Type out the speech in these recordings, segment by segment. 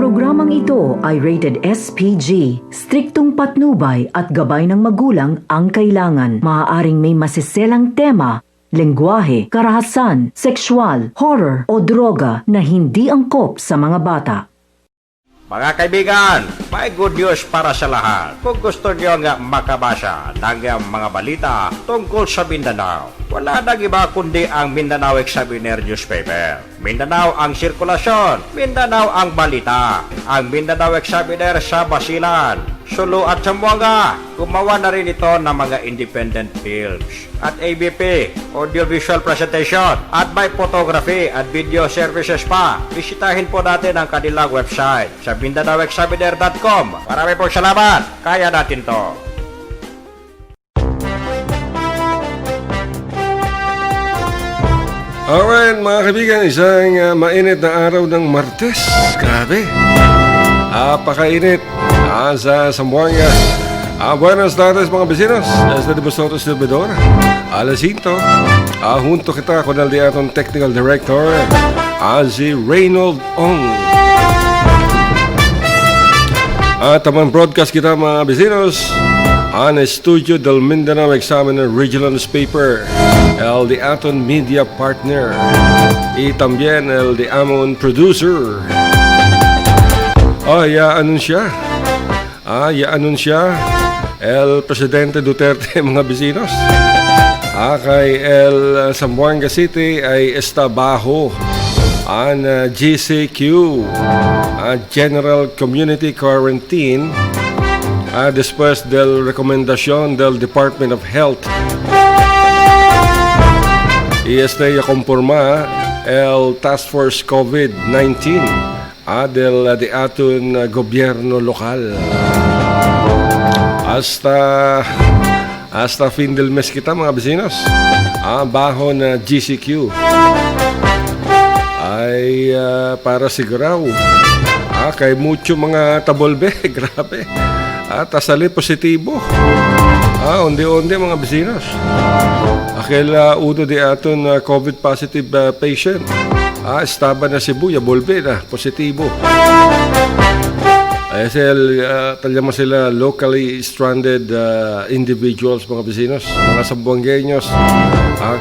Programang ito ay rated SPG. Striktong patnubay at gabay ng magulang ang kailangan. Maaaring may masiselang tema, lengguwahe, karahasan, sexual, horror o droga na hindi angkop sa mga bata. Mga kaibigan, may good news para sa lahat. Kung gusto nyo nga makabasa ng mga balita tungkol sa Mindanao, wala nang iba kundi ang Mindanao Examiner newspaper. Mindanao ang sirkulasyon, Mindanao ang balita. Ang Mindanao Examiner sa Basilan, Sulu at Zamboanga. Gumawa na rin ito ng mga independent films at ABP, audiovisual presentation, at by photography at video services pa. Bisitahin po natin ang kanilang website sa MindanaoExaminer.com. Marami pong salamat. Kaya natin to. Alright mga kaibigan, isang mainit na araw ng Martes. Grabe. Apakainit sa Zamboanga. Buenas tardes mga vecinos. Desde de vosotros servidor. Alasinto. Junto kita con el de aton technical director, si Reynold Ong. At tamang broadcast kita mga vecinos ang studio del Mindanao Examiner Regional Newspaper, el de aton media partner, y también el de amon producer. Anunsya el Presidente Duterte mga vecinos. Kay el Zamboanga City ay estabajo ang GCQ, General Community Quarantine, después del recomendación del Department of Health. Y ya conforma el Task Force COVID-19 de aton gobyerno lokal. Hasta fin del mes kita mga vecinos. Baho na GCQ ay para siguraw. Kay mucho mga tabolbe, grabe. Tasali positibo. Undi-undi mga vecinos. Akela uno di aton COVID positive patient. Estaba na Cebu, bolbe na positibo. Talyama sila locally stranded individuals mga vecinos, mga Sambuangueños,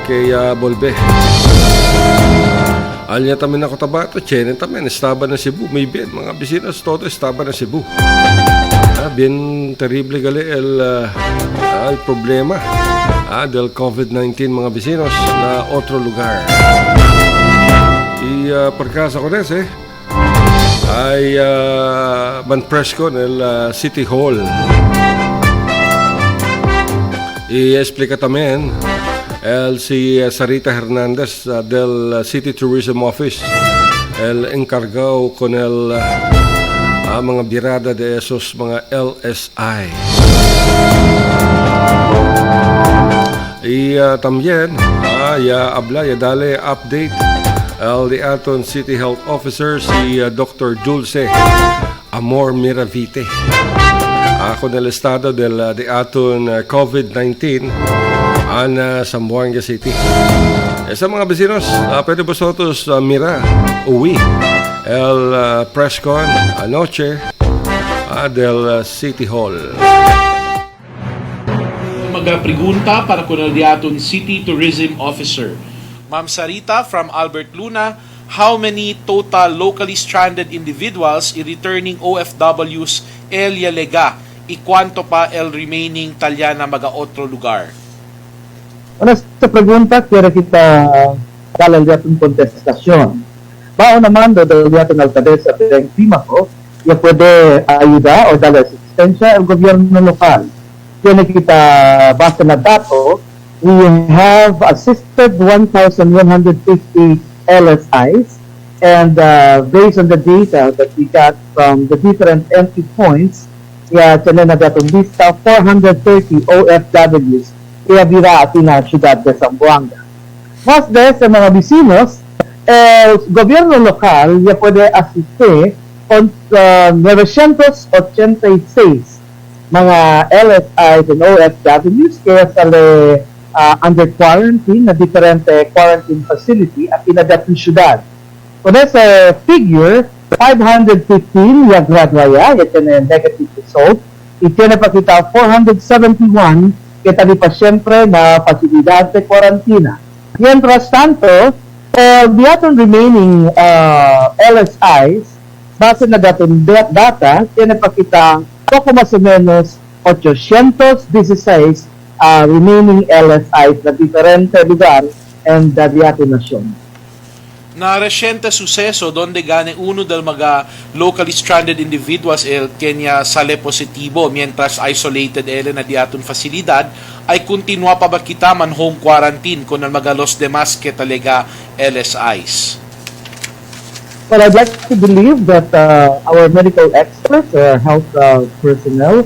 kaya bolbe. Alya tamin ako tabato, chenen tamin, estaba na Cebu, may bien, mga vecinos, todo estaba na Cebu. Bien terrible gali el problema del COVID-19 mga vecinos na otro lugar. Pagkasa ko des ay manpresco nel City Hall. I-explica también si Sarita Hernandez del City Tourism Office, el encargado con el mga birada de esos mga LSI. También habla dale update el de aton City Health Officer si Dr. Dulce Amor Miravite con el estado de aton COVID-19 en Zamboanga City. Sa mga vecinos, pwede vosotros mira uwi el press con anoche del City Hall. Magapregunta para con el de aton City Tourism Officer. Ma'am Sarita from Albert Luna, how many total locally stranded individuals y returning OFWs el yalega y cuánto pa el remaining Talyana maga otro lugar? Una sa pregunta, quiero kita dalal diatong kontestasyon. Bao naman do diatong alcaldesa ng Timaco, ya puede ayuda o dar asistensya ang gobyerno lokal. Kaya kita base na dato, we have assisted 1,150 LSIs, and based on the data that we got from the different entry points, tinan na datong lista 430 OFWs kaya bira atin na siyudad de Zamboanga. Mas sa mga vecinos, gobyerno lokal ya puede asiste con 986 mga LSIs and OFWs kaya sale under quarantine na diferente quarantine facility at inadapt ng syudad. Con ese figure, 515 ya graduaya, ya tiene negative result. Y tiene pa kita 471 que tabi pa siyempre na pasilidad de quarantina. Mientras tanto, the other remaining LSIs, base na dating data, tiene pa kita poco más o menos 816 remaining LSIs na diferente lugar and the ating nasyon. Na resyente suceso donde gane uno del mga locally stranded individuals el Kenya sale positibo mientras isolated ele na diaton fasilidad ay continua pa ba kita man home quarantine kung ang mga los demás que talaga LSIs? Well, I'd like to believe that our medical experts or health personnel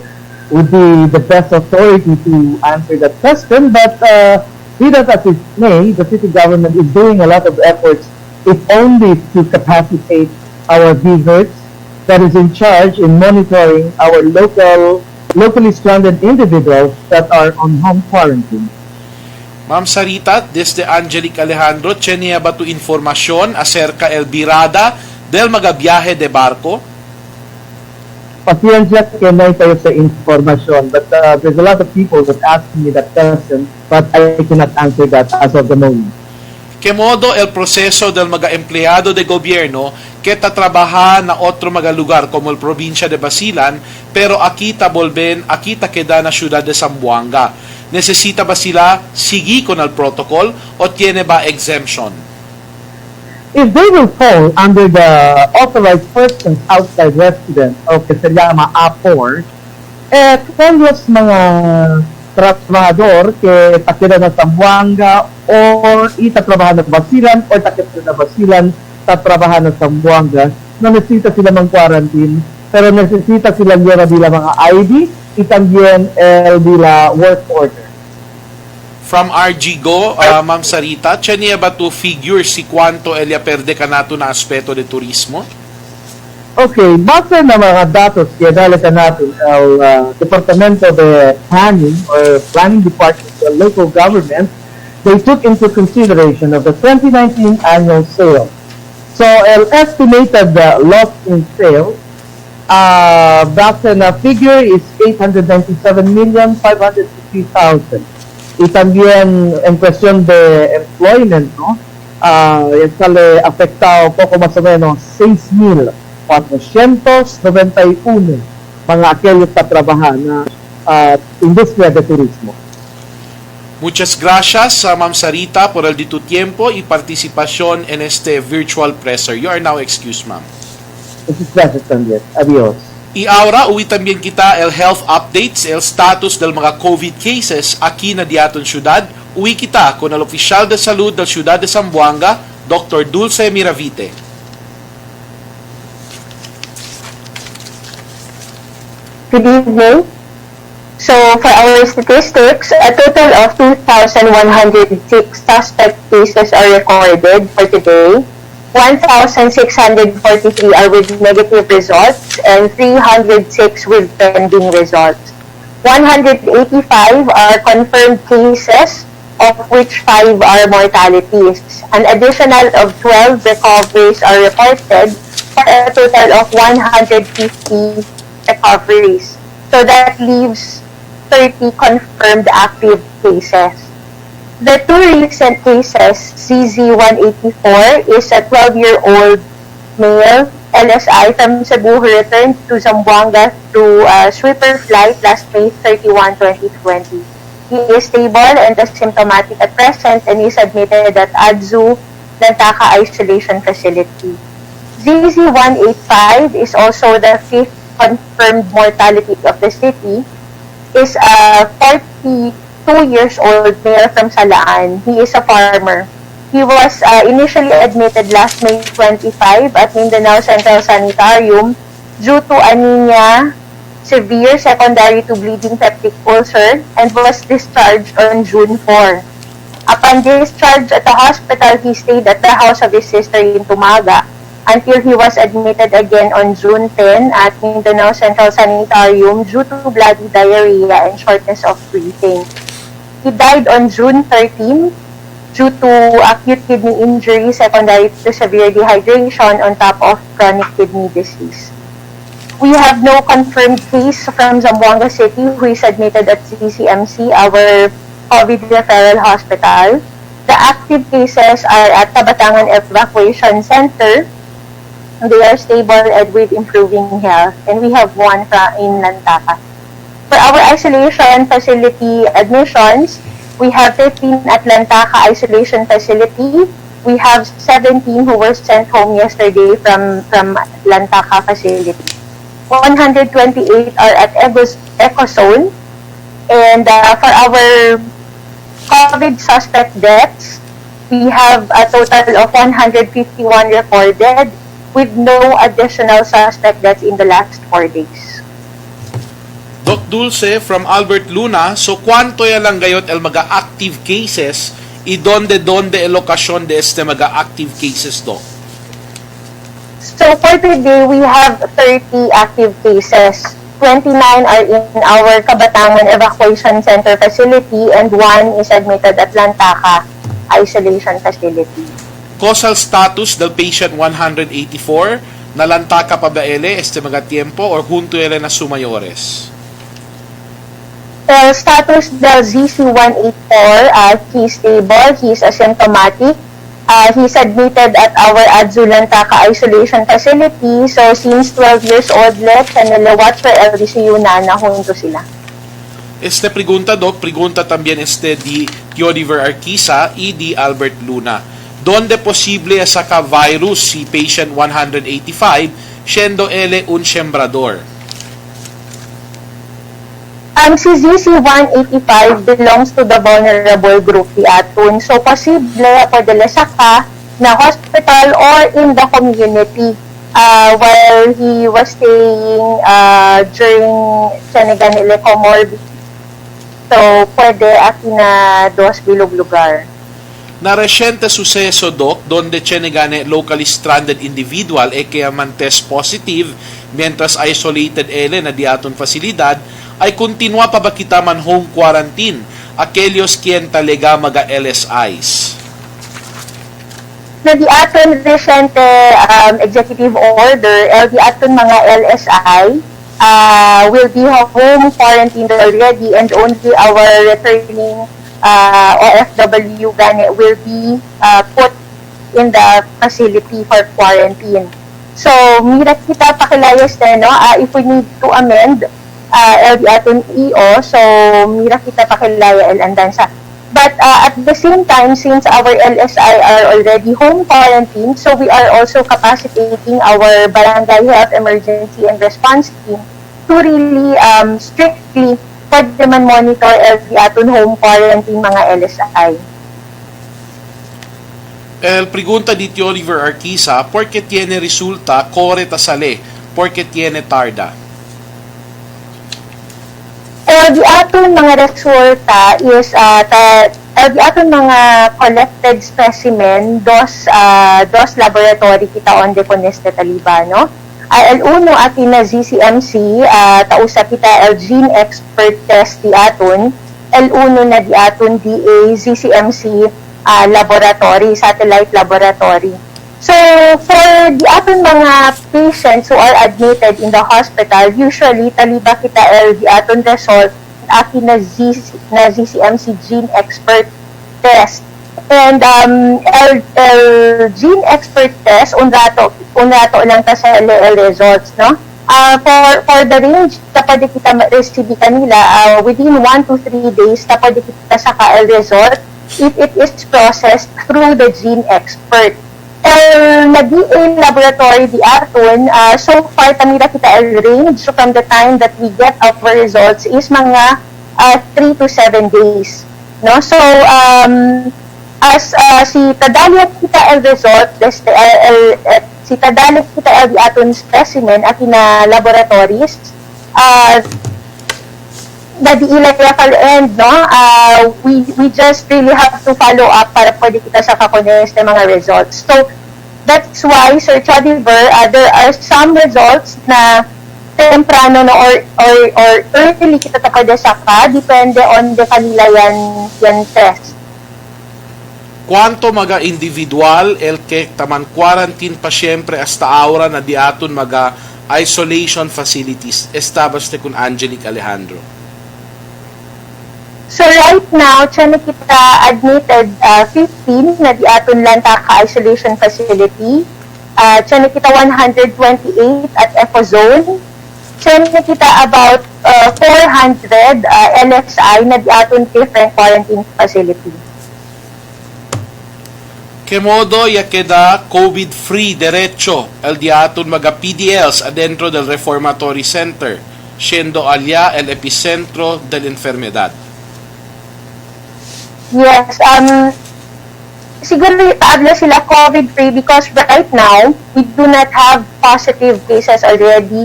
would be the best authority to answer that question, but be that as it may, the city government is doing a lot of efforts if only to capacitate our visitors that is in charge in monitoring our locally stranded individuals that are on home quarantine. Ma'am Sarita, desde Angelic Alejandro, tiene ba tu informasyon acerca el birada del mga biyahe de barco? Pasensya que no tayo sa informasyon, but there's a lot of people that ask me that question, but I cannot answer that as of the moment. Que modo el proceso del mga empleyado de gobierno que tatrabaha na otro mga lugar como el probinsya de Basilan pero akita queda na ciudad de Zamboanga. Necesita ba sila sigi con el protocol o tiene ba exemption? If they will fall under the authorized persons outside residence o que se llama A4, kung los mga trabajador que takira na Zamboanga or itatrabahan na Basilan or takira na Basilan tatrabahan na Zamboanga na necesita sila ng quarantine pero necesita sila lleva bila mga ID y también bila work order. From RG Go, Ma'am Sarita, tiene ba tu figure si cuánto elia perde kanato na aspeto de turismo? Okay, base na mga datos que dali ka natin ang Departamento de Planning or Planning Department of local government, they took into consideration of the 2019 annual sale. So, el estimated loss in sales, base na figure is 897,550,000. Y también en cuestión de employment, ¿no? Sale afectado poco más o menos 6,491 mga aquellos que trabajan na industria de turismo. Muchas gracias, Ma'am Sarita, por el de tu tiempo y participación en este virtual presser. You are now excused, ma'am. Muchas gracias también. Adiós. Y ahora, uwi también kita el health updates, el status del mga COVID cases aquí na diaton syudad. Uwi kita con el oficial de salud del ciudad de Zamboanga, Dr. Dulce Miravite. Good evening. So, for our statistics, a total of 2,106 suspect cases are recorded for today. 1,643 are with negative results and 306 with pending results. 185 are confirmed cases, of which 5 are mortalities. An additional of 12 recoveries are reported for a total of 150 recoveries. So that leaves 30 confirmed active cases. The two recent cases, CZ-184 is a 12-year-old male LSI from Cebu who returned to Zamboanga through a sweeper flight last May 31, 2020. He is stable and asymptomatic at present and is admitted at ADZU Lantaka Isolation Facility. ZZ-185 is also the 5th confirmed mortality of the city, is a 42 years old male from Salaan. He is a farmer. He was initially admitted last May 25 at Mindanao Central Sanitarium due to anemia, severe secondary to bleeding peptic ulcer, and was discharged on June 4. Upon discharge at the hospital, he stayed at the house of his sister in Tumaga until he was admitted again on June 10 at Mindanao Central Sanitarium due to bloody diarrhea and shortness of breathing. He died on June 13 due to acute kidney injury secondary to severe dehydration on top of chronic kidney disease. We have no confirmed case from Zamboanga City who is admitted at CCMC, our COVID referral hospital. The active cases are at Tabatangan Evacuation Center. They are stable and with improving health. And we have one in Lantaka. For our isolation facility admissions, we have 13 at Lantaka Isolation Facility. We have 17 who were sent home yesterday from Lantaka Facility. 128 are at Ecozone. And for our COVID suspect deaths, we have a total of 151 recorded with no additional suspect deaths in the last 4 days. Doc Dulce from Albert Luna, so cuánto ya lang gayot el mga active cases y donde el lokasyon de este mga active cases, Doc? So for today, we have 30 active cases. 29 are in our Kabatangan Evacuation Center facility and 1 is admitted at Lantaka Isolation Facility. Causal status del patient 184, nalantaka pa ba ele este mga tiempo or junto ele na sumayores? Status del ZC184, he's stable, he's asymptomatic. He's admitted at our Adzulantaka Isolation Facility. So, since 12 years old, let's watch for LDCU na junto sila. Este pregunta, Doc, pregunta también este di Theodiver Arquisa y di Albert Luna. Donde posible saka virus si patient 185, siendo ele un sembrador? Si ZC185 belongs to the vulnerable group diaton. So, posible padala saka na hospital or in the community while he was staying during Senegal comorbid. So, pwede akina dos bilog lugar. Na resyente suceso, Doc, donde chenegane locally stranded individual kaya man test positive mientras isolated ele na diaton fasilidad ay continua pa ba kita man home quarantine aquellos quien talaga maga LSIs? Na di aton recente executive order, di aton mga LSI will be home quarantined already and only our returning OFW gani will be put in the facility for quarantine. So, mira kita pakilayas na, no? If we need to amend LD aton EO, so mira kita pakilaya andansa. But at the same time, since our LSI are already home quarantine, so we are also capacitating our barangay health emergency and response team to really strictly pwede man monitor LD aton home quarantine mga LSI. El pregunta di Oliver Arquisa, ¿por qué tiene resulta corre tasale? ¿Por qué tiene tarda? Di aton mga resulta is di aton mga collected specimen dos laboratory kita onde con este talibano. El uno atin na ZCMC tausa kita el gene expert test di aton. El uno na di aton DA ZCMC laboratory, satellite laboratory. So, for the aton mga patients who are admitted in the hospital, usually, taliba kita the aton result akin na ZCMC gene expert test. And gene expert test, unrato lang ta sa LL results, no? For the range, tapos kita ma-receive kanila, within 1 to 3 days, tapos kita sa KL result, if it is processed through the gene expert. Na-DA laboratory di aton, so far tamira kita range so from the time that we get our results is mga 3 to 7 days. No? So, as si tadalit kita result, si tadalit kita di aton specimen at na laboratories, and no, we just really have to follow up para pwede kita sa kakones ng mga results. So, that's why, Sir Chadiver, there are some results na temprano no, or early kita pwede saka, depende on the kanila yan test. Quanto maga individual el que taman quarantine pa siyempre hasta aura na di aton maga isolation facilities established kun Angelique Alejandro. So right now, tiyan kita admitted 15 na di aton lang ta ka-isolation facility. Tiyan kita 128 at Ecozone. Tiyan kita about 400 LSI na di aton different quarantine facility. Kemodo ya queda COVID-free derecho el di aton maga PDLs adentro del Reformatory Center, siendo allá el epicentro del enfermedad. Yes, siguro paabla sila COVID-free because right now, we do not have positive cases already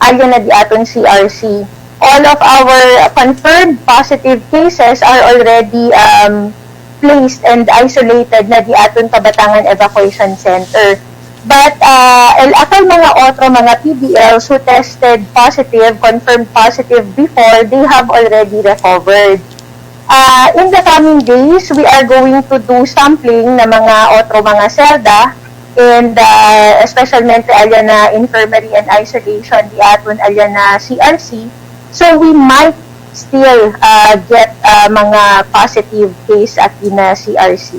alya na di aton CRC. All of our confirmed positive cases are already placed and isolated na di aton Tabatangan Evacuation Center. But akal mga otro, mga PDLs who tested positive, confirmed positive before, they have already recovered. In the coming days, we are going to do sampling na mga otro, mga selda, and especially alya na infirmary and isolation, di aton alya na CRC. So we might still get mga positive case at ina CRC.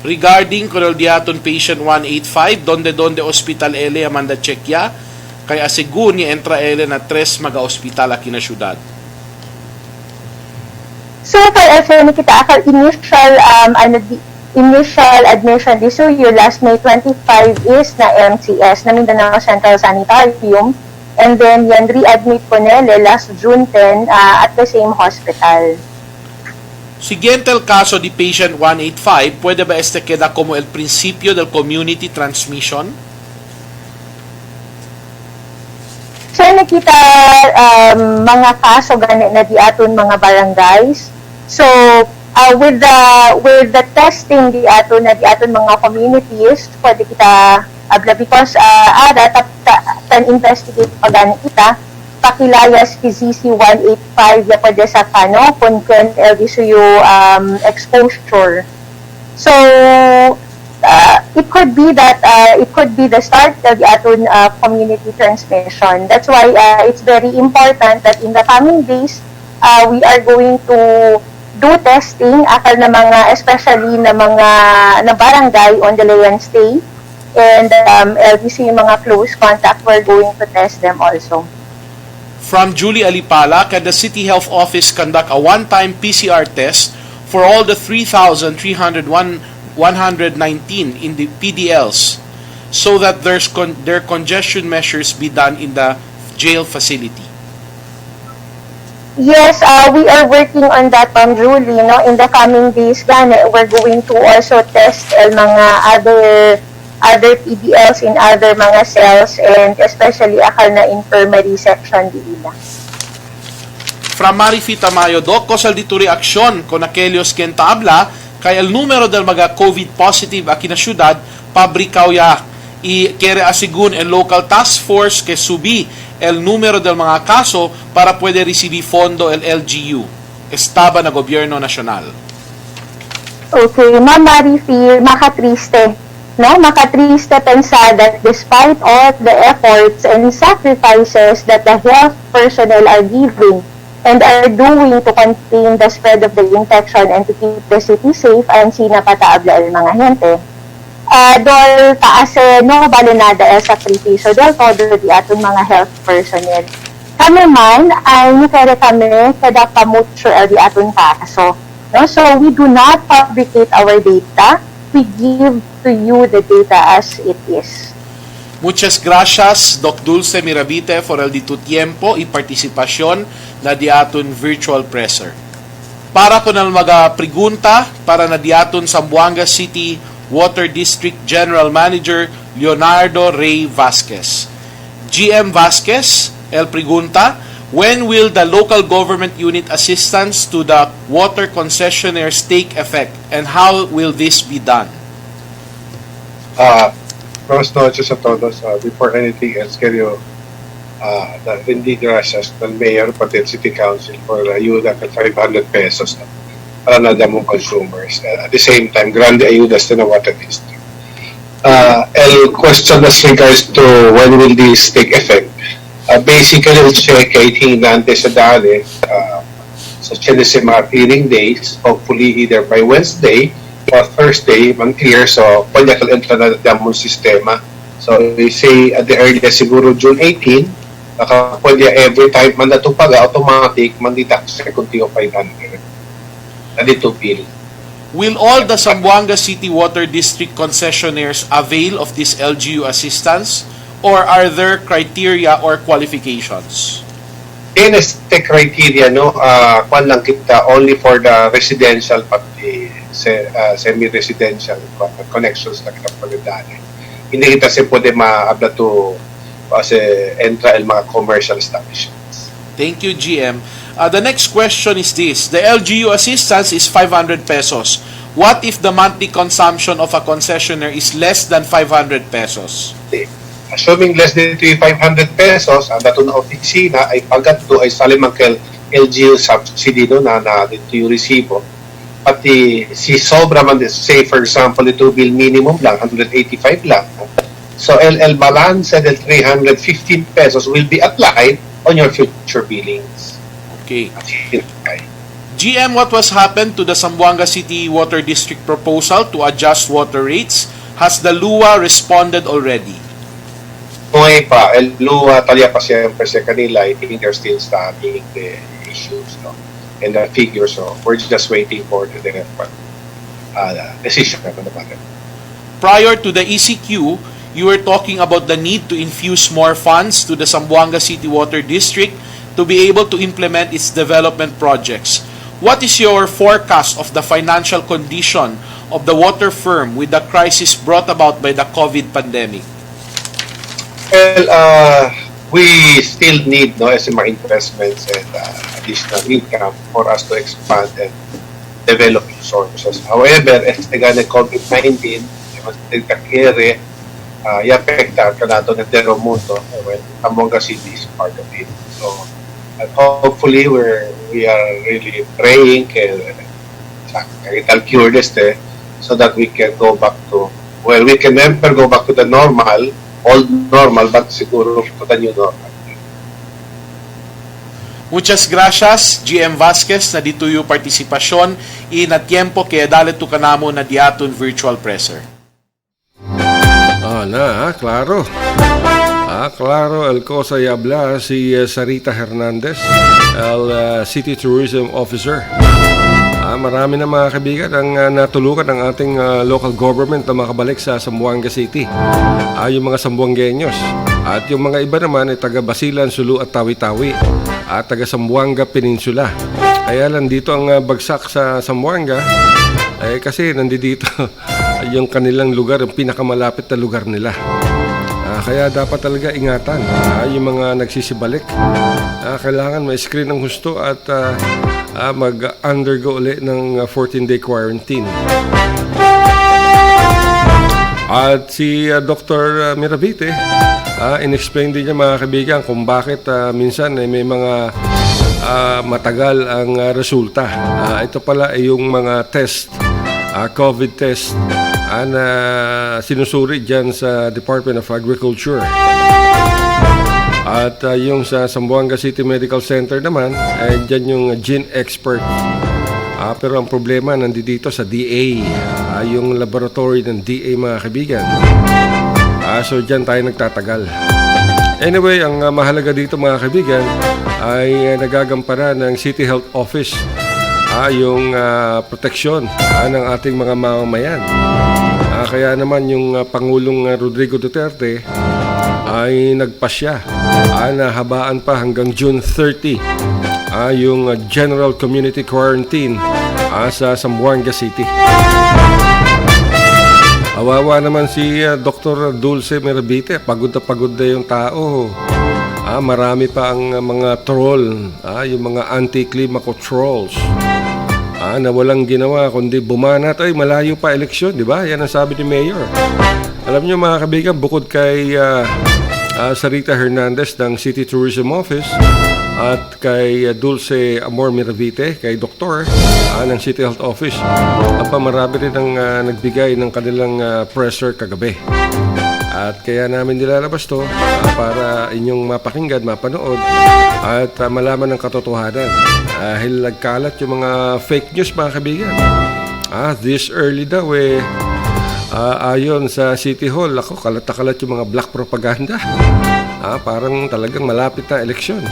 Regarding kunal diaton patient 185, donde hospital ele amanda checkya, kaya asigun ni entra ele na 3 maga hospital aki na syudad. So far, kita akal initial admission this year, last May 25 is na MCS, na Mindanao Central Sanitarium. And then, yan re-admit ko nila last June 10 at the same hospital. Siguiente el caso di patient 185, puede ba este queda como el principio del community transmission? So, nakita mga kaso gani na di aton mga barangays. So, with the testing di aton na di aton mga communities, pwede kita because tan investigate pagani kita pakilayas PZC 185 ya pwede sa kano kung LDCU exposure. So it could be that it could be the start of the aton community transmission. That's why it's very important that in the coming days we are going to do testing akal na mga especially na mga na barangay on the lay and stay. And LDC yung mga close contact, we're going to test them also. From Julie Alipala, can the City Health Office conduct a one-time PCR test for all the 3,119 in the PDLs so that their congestion measures be done in the jail facility? Yes, we are working on that, Julie. No? In the coming days, we're going to also test mga other PDLs in other mga cells and especially akal na infirmary section di ila. From Marifita Mayo, Doc, kosal dito reaksyon con aquellos que entabla kay el numero del mga COVID positive aquí na syudad pabrikaw ya y quiere asigun el local task force que subi el numero del mga kaso para puede recibir fondo el LGU, estaba na gobyerno nasyonal. Okay, Ma'am Marifi, makatriste. No, makatriste pensar that despite all the efforts and sacrifices that the health personnel are giving and are doing to contain the spread of the infection and to keep the city safe, ang sinapataabla ang mga gente. Dol taase no balinada el sakripisyo del todo di aton mga health personnel. Kami man ay nukere kami kada pamutso di aton kaso. No? So we do not fabricate our data. We give to you the data as it is. Muchas gracias, Doc Dulce Mirabite, for el dito tiempo y participación na diaton virtual presser. Para ko na mga pregunta para na diaton Zamboanga City Water District General Manager Leonardo Ray Vasquez. GM Vasquez, el pregunta, when will the local government unit assistance to the water concessionaires take effect and how will this be done? Buenas noches a todos. Before anything else, quiero rendir gracias al mayor pati al city council for ayuda at 500 pesos para na damo consumers. At the same time, grande ayudas to the water district. El question as regards to when will this take effect? Basically, we'll check kay hinante sa dali sa Chenesimar hearing days, hopefully either by Wednesday or Thursday, mag-clear. So, pwede ka entro na damong sistema. So, we say at the earliest siguro June 18, pwede every time man natupag, automatic, mandidak sa kunti o 500. Na dito bill. Will all the Zamboanga City Water District concessionaires avail of this LGU assistance, or are there criteria or qualifications? Este criteria, no, kwan lang kita only for the residential pati semi-residential connections na kita pagdadaan. Hindi kita pwede ma-abla to kasi entra el mga commercial establishments. Thank you, GM. The next question is this. The LGU assistance is 500 pesos. What if the monthly consumption of a concessionaire is less than 500 pesos? Assuming less than 500 pesos, ang dato na opisina ay pagkatto ay salimang LGU subsidy no, na dito yung resibo. Pati si sobra man, say for example, ito bill minimum lang, 185 lang. So LL balance del 315 pesos will be applied on your future billings. Okay. GM, what was happened to the Zamboanga City Water District proposal to adjust water rates? Has the LUA responded already? Okay pa, el LUA talya pa siyempre sa kanila. I think they're still studying the issues, no? And the figures, so we're just waiting for the decision. Prior to the ECQ, you were talking about the need to infuse more funds to the Zamboanga City Water District to be able to implement its development projects. What is your forecast of the financial condition of the water firm with the crisis brought about by the COVID pandemic? Well, we still need SMR investments and additional income for us to expand and develop resources. However, as the COVID-19, nagkakere, i-apekta ka nato ng Deromundo when Zamboanga City is part of it. So, and hopefully we are really praying it'll cure this so that we can go back to, well, we can never go back to the normal, old normal, but siguro to the new normal. Muchas gracias, GM Vasquez, na dito yung partisipasyon na tiempo kaya dalit to kanamo na diaton virtual presser. Claro. Claro, el cosa y habla si Sarita Hernandez, el City Tourism Officer. Marami na mga kaibigan ang natulungan ng ating local government na makabalik sa Zamboanga City. Yung mga Zamboangueños. At yung mga iba naman ay taga Basilan, Sulu at Tawi-Tawi. At taga Zamboanga Peninsula. Kaya lang dito ang bagsak sa Zamboanga. Kasi nandito yung kanilang lugar, ang pinakamalapit na lugar nila. Kaya dapat talaga ingatan yung mga nagsisibalik. Kailangan may screen ng husto at mag-undergo ulit ng 14-day quarantine. At si Dr. Miravite, in-explain din niya mga kaibigan kung bakit minsan may mga matagal ang resulta. Ito pala ay yung mga test, COVID test, na sinusuri dyan sa Department of Agriculture. At yung sa Zamboanga City Medical Center naman, dyan yung gene expert. Pero ang problema nandito sa DA, yung laboratory ng DA mga kaibigan. So dyan tayo nagtatagal. Anyway, ang mahalaga dito mga kaibigan ay nagagampana ng City Health Office yung proteksyon ng ating mga mamamayan. Kaya naman yung Pangulong Rodrigo Duterte ay nagpasya na habaan pa hanggang June 30 yung General Community Quarantine sa Zamboanga City. Awawa naman si Dr. Dulce Miravite, pagod na yung tao. Marami pa ang mga troll, yung mga anti-climaco trolls. Na walang ginawa kundi bumanat. Ay, malayo pa eleksyon, di ba? Yan ang sabi ni Mayor. Alam niyo mga kaibigan, bukod kay Sarita Hernandez ng City Tourism Office, at kay Dulce Amor Miravite, kay Doktor ng City Health Office. Marami rin ang nagbigay ng kanilang presser kagabi. At kaya namin nilalabas to para inyong mapakinggan, mapanood at malaman ng katotohanan. Dahil nagkalat yung mga fake news, mga kaibigan. This early daw ayon sa City Hall, kalat na kalat yung mga black propaganda. Parang talagang malapit na eleksyon.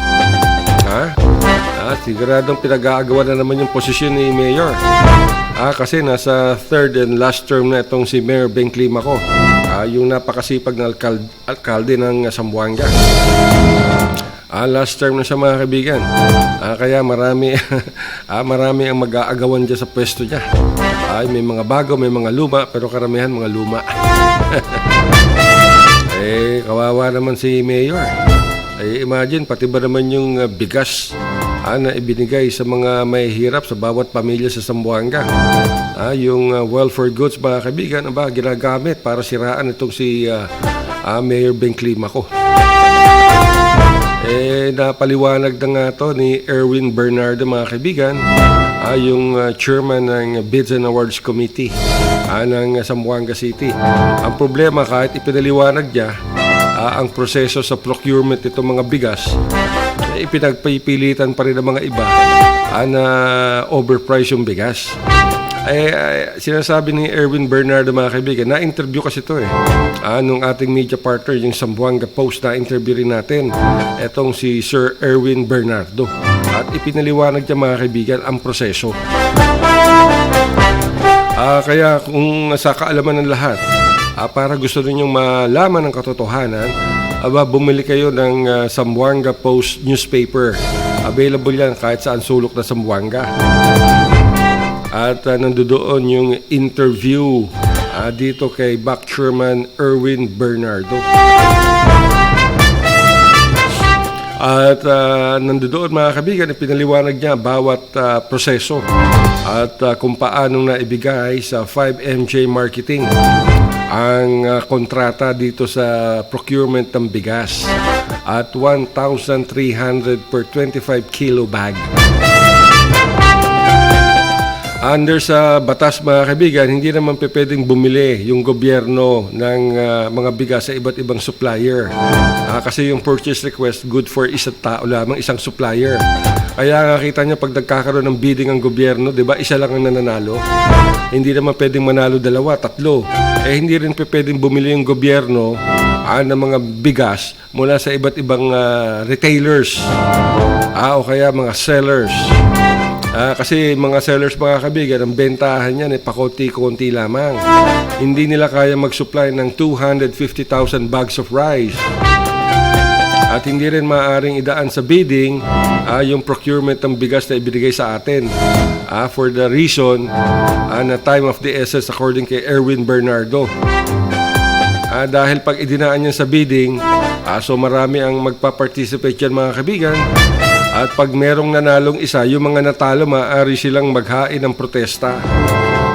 Siguradong pinag-aagawa na naman yung posisyon ni Mayor. Kasi nasa third and last term na itong si Mayor Beng Climaco. Yung napakasipag na alkalde ng Zamboanga. Last term na siya, mga kaibigan. Kaya marami ang mag-aagawan dyan sa pwesto niya. May mga bago, may mga luma, pero karamihan mga luma. Kawawa naman si Mayor. Imagine, pati ba naman yung bigas na ibinigay sa mga may hirap sa bawat pamilya sa Zamboanga. Yung welfare goods, mga kaibigan, ginagamit para siraan itong si Mayor Beng Climaco. Napaliwanag na nga to ni Erwin Bernardo, mga kaibigan, yung chairman ng Bids and Awards Committee ng Zamboanga City. Ang problema, kahit ipinaliwanag niya ang proseso sa procurement itong mga bigas, ipinagpipilitan pa rin ng mga iba na overprice yung bigas. Sinasabi ni Erwin Bernardo, mga kaibigan, na-interview kasi ito nung ating media partner, yung Zamboanga Post, na-interview rin natin etong si Sir Erwin Bernardo. At ipinaliwanag niya, mga kaibigan, ang proseso. Kaya kung sa kaalaman ng lahat, para gusto ninyong malaman ang katotohanan, bumili kayo ng Zamboanga Post newspaper. Available yan kahit saan sulok na Zamboanga. At nandoon yung interview dito kay Back Chairman Erwin Bernardo. At nandoon, mga kaibigan, pinaliwanag niya bawat proseso at kung paano naibigay sa 5MJ Marketing ang kontrata dito sa procurement ng bigas at 1,300 per 25 kilo bag. Under sa batas, mga kaibigan, hindi naman pwedeng bumili yung gobyerno ng mga bigas sa iba't ibang supplier. Kasi yung purchase request good for isang tao lamang, isang supplier. Kaya nga kita niya pag nagkakaroon ng bidding ang gobyerno, di ba, isa lang ang nananalo. Hindi naman pwedeng manalo dalawa, tatlo. Hindi rin pwedeng bumili yung gobyerno ng mga bigas mula sa iba't ibang retailers o kaya mga sellers. Kasi mga sellers, mga kaibigan, ang bentahan niyan pakonti-konti lamang. Hindi nila kaya mag-supply ng 250,000 bags of rice. At hindi rin maaaring idaan sa bidding yung procurement ng bigas na ibinigay sa atin. For the reason na time of the essence, according kay Erwin Bernardo. Dahil pag idinaan niya sa bidding, so marami ang magpa-participate dyan, mga kaibigan. At pag merong nanalong isa, yung mga natalo, maaari silang maghain ng protesta.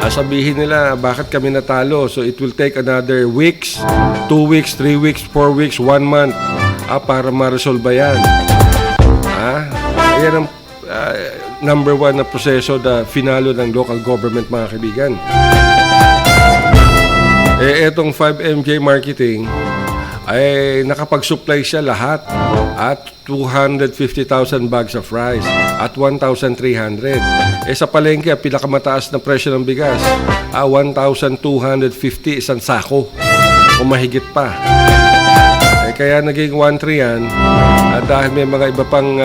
Sabihin nila, bakit kami natalo? So it will take another weeks, 2 weeks, 3 weeks, 4 weeks, 1 month para ma-resolve yan. Ayan ang number 1 na proseso na finalo ng local government, mga kaibigan. Etong 5MJ Marketing ay nakapag-supply siya lahat at 250,000 bags of rice at 1,300. Sa palengke, pinakamataas na presyo ng bigas, 1,250 isang sako o mahigit pa. Kaya naging 1,300 yan dahil may mga iba pang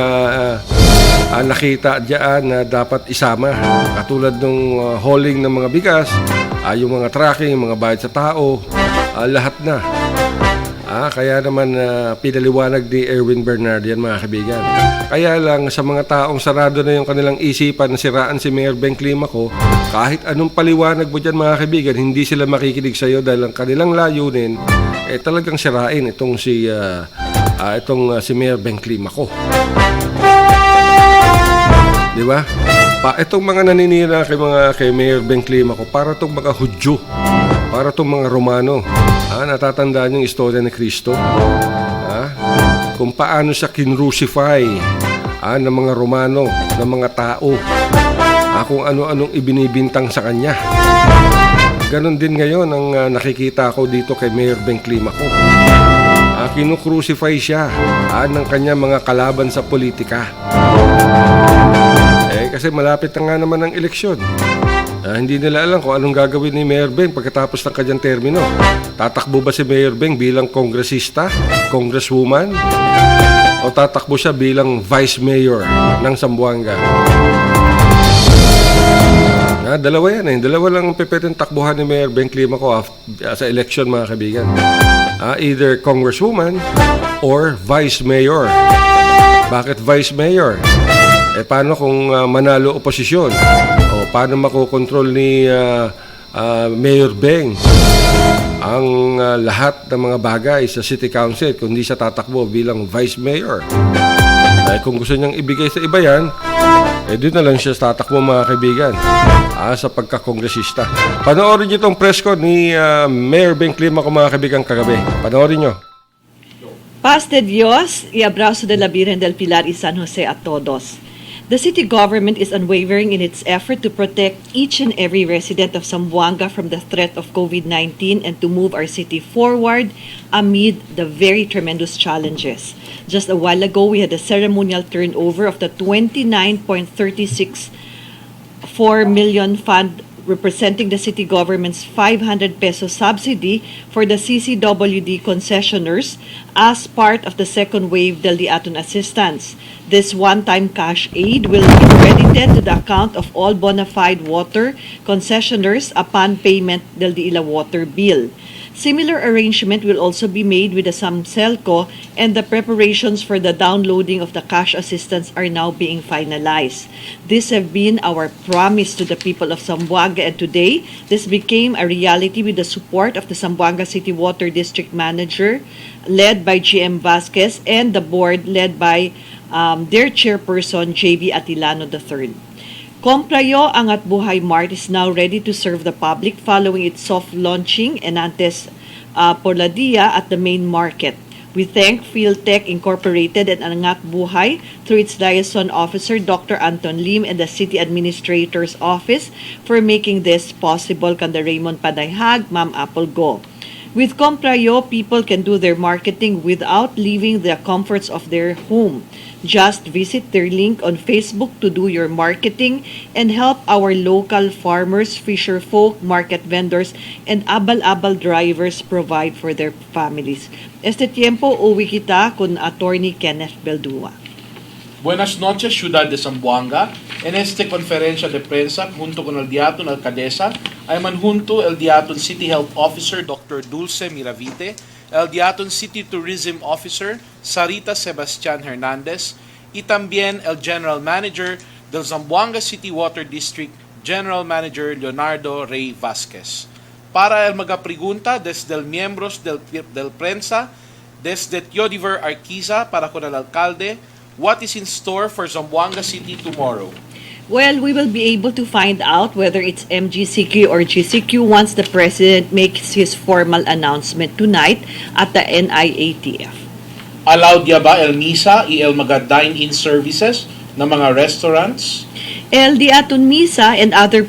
nakita diyan na dapat isama. Katulad ng hauling ng mga bigas, yung mga tracking, yung mga bayad sa tao, lahat na. Kaya naman pinaliwanag ni Erwin Bernardo yan, mga kaibigan. Kaya lang sa mga taong sarado na yung kanilang isipan na siraan si Mayor Beng Climaco, kahit anong paliwanag mo dyan, mga kaibigan, hindi sila makikinig sa iyo dahil ang kanilang layunin talagang sirain itong si Mayor Beng Climaco. Di ba? Itong mga naninira kay Mayor Beng Climaco, para itong mga Hudyo, para itong mga Romano. Natatandaan yung istorya ni Kristo. Kung paano siya kinrucify ng mga Romano, ng mga tao, kung ano-anong ibinibintang sa kanya. Ganon din ngayon ang nakikita ko dito kay Mayor Beng Climaco. Kinukrucify siya ng kanyang mga kalaban sa politika. Kasi malapit na nga naman ang eleksyon. Hindi nila alam kung anong gagawin ni Mayor Beng pagkatapos ng kanyang termino. Tatakbo ba si Mayor Beng bilang kongresista, congresswoman, o tatakbo siya bilang vice mayor ng Zamboanga? Dalawa yan. Dalawa lang ang pwedeng takbuhan ni Mayor Beng Climaco sa election, mga kaibigan. Either congresswoman or vice mayor. Bakit vice mayor? Paano kung manalo oposisyon? O paano makokontrol ni Mayor Beng ang lahat ng mga bagay sa City Council kung di siya tatakbo bilang vice mayor? Kung gusto niyang ibigay sa iba yan, doon na lang siya tatakbo, mga kaibigan, sa pagkakongresista. Panoorin niyo itong press ko ni Mayor Beng Climaco, mga kaibigan, kagabi. Panoorin niyo. Paz de Dios y abrazo de la Virgen del Pilar y San Jose a todos. The city government is unwavering in its effort to protect each and every resident of Zamboanga from the threat of COVID-19 and to move our city forward amid the very tremendous challenges. Just a while ago, we had a ceremonial turnover of the 29.364 million fund representing the city government's 500 peso subsidy for the CCWD concessioners as part of the second wave del Diaton assistance. This one-time cash aid will be credited to the account of all bona fide water concessioners upon payment del Diila water bill. Similar arrangement will also be made with the Samselco, and the preparations for the downloading of the cash assistance are now being finalized. This have been our promise to the people of Zamboanga, and today this became a reality with the support of the Zamboanga City Water District Manager, led by GM Vasquez, and the board led by their chairperson, JV Atilano III. Comprayo Angat Buhay Mart is now ready to serve the public following its soft launching and antes por la dia at the main market. We thank Philtech Incorporated and Angat Buhay through its liaison officer, Dr. Anton Lim, and the City Administrator's Office for making this possible. Kanda Raymond Padayhag, Ma'am Apple Go. With Comprayo, people can do their marketing without leaving the comforts of their home. Just visit their link on Facebook to do your marketing and help our local farmers, fisher folk, market vendors, and abal-abal drivers provide for their families. Este tiempo, uwi kita con Attorney Kenneth Beldua. Buenas noches, Ciudad de Zamboanga. En este conferencia de prensa, junto con el Diaton Alcaldesa, ay manjunto el Diaton City Health Officer, Dr. Dulce Miravite, el Diaton City Tourism Officer, Sarita Sebastian Hernandez, y también el General Manager del Zamboanga City Water District, General Manager Leonardo Rey Vasquez. Para el magapregunta desde el miembros del prensa, desde Teodiver Arquiza para con el alcalde, what is in store for Zamboanga City tomorrow? Well, we will be able to find out whether it's MGCQ or GCQ once the President makes his formal announcement tonight at the NIATF. Allowed ya ba el misa y el mga dine-in services ng mga restaurants? El Diaton Misa and other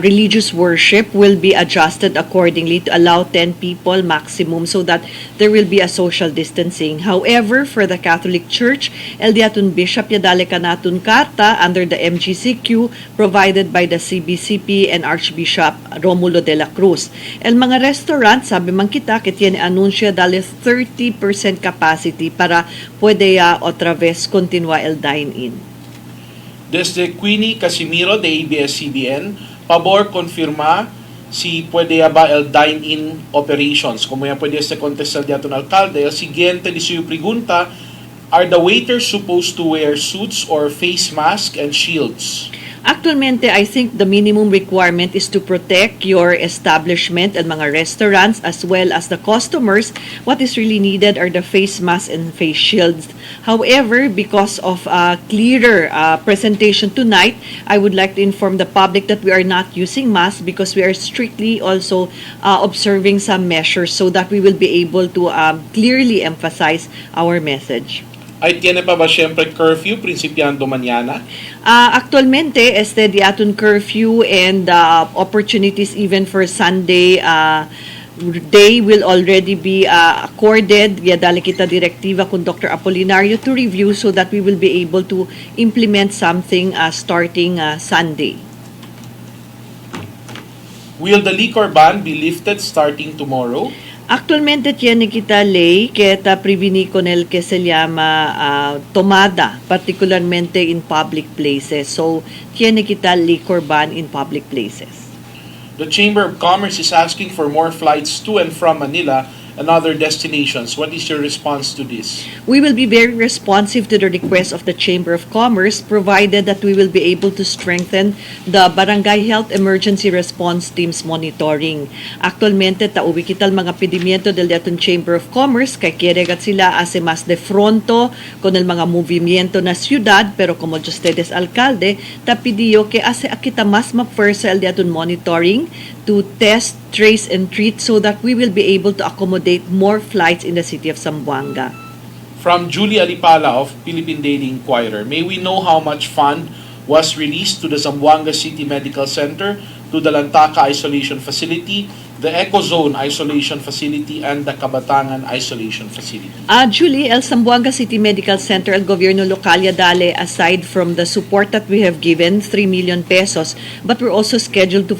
religious worship will be adjusted accordingly to allow 10 people maximum so that there will be a social distancing. However, for the Catholic Church, El Diaton Bishop Yadale Kanatun Carta under the MGCQ provided by the CBCP and Archbishop Romulo de la Cruz. El mga restaurant, sabi man kita, kitiyan anunsya dale 30% capacity para pwede otra vez continua el dine-in. Desde Queenie Casimiro de ABS-CBN, pabor confirma si pwede ba el dine-in operations. Como ya pwede este contestar diaton alcalde, el siguiente di suyo pregunta, are the waiters supposed to wear suits or face mask and shields? Actualmente, I think the minimum requirement is to protect your establishment and mga restaurants as well as the customers. What is really needed are the face masks and face shields. However, because of a clearer presentation tonight, I would like to inform the public that we are not using masks because we are strictly also observing some measures so that we will be able to clearly emphasize our message. Ay tiene pa ba siyempre curfew principiando mañana? Actualmente, di atun curfew and opportunities even for Sunday day will already be accorded. Dali kita direktiva kung Dr. Apolinario to review so that we will be able to implement something starting Sunday. Will the liquor ban be lifted starting tomorrow? Actualmente tiene kita ley que ta previni con el que se llama tomada, particularmente in public places. So, tiene kita liquor ban in public places. The Chamber of Commerce is asking for more flights to and from Manila and other destinations. What is your response to this? We will be very responsive to the request of the Chamber of Commerce, provided that we will be able to strengthen the Barangay Health Emergency Response Team's monitoring. Actualmente, tauwi kital mga pedimiento del datong Chamber of Commerce, kay kiregat sila ase mas de fronto con el mga movimiento na siyudad, pero como ustedes alcalde, tapidiyo que ase akita mas ma-first el datong monitoring to test, trace, and treat so that we will be able to accommodate more flights in the city of Zamboanga. From Julie Alipala of Philippine Daily Inquirer, may we know how much fund was released to the Zamboanga City Medical Center, to the Lantaka Isolation Facility, the Ecozone Isolation Facility, and the Kabatangan Isolation Facility? Julie, El Zamboanga City Medical Center, El Gobierno Local ya dale, aside from the support that we have given, 3 million pesos, but we're also scheduled to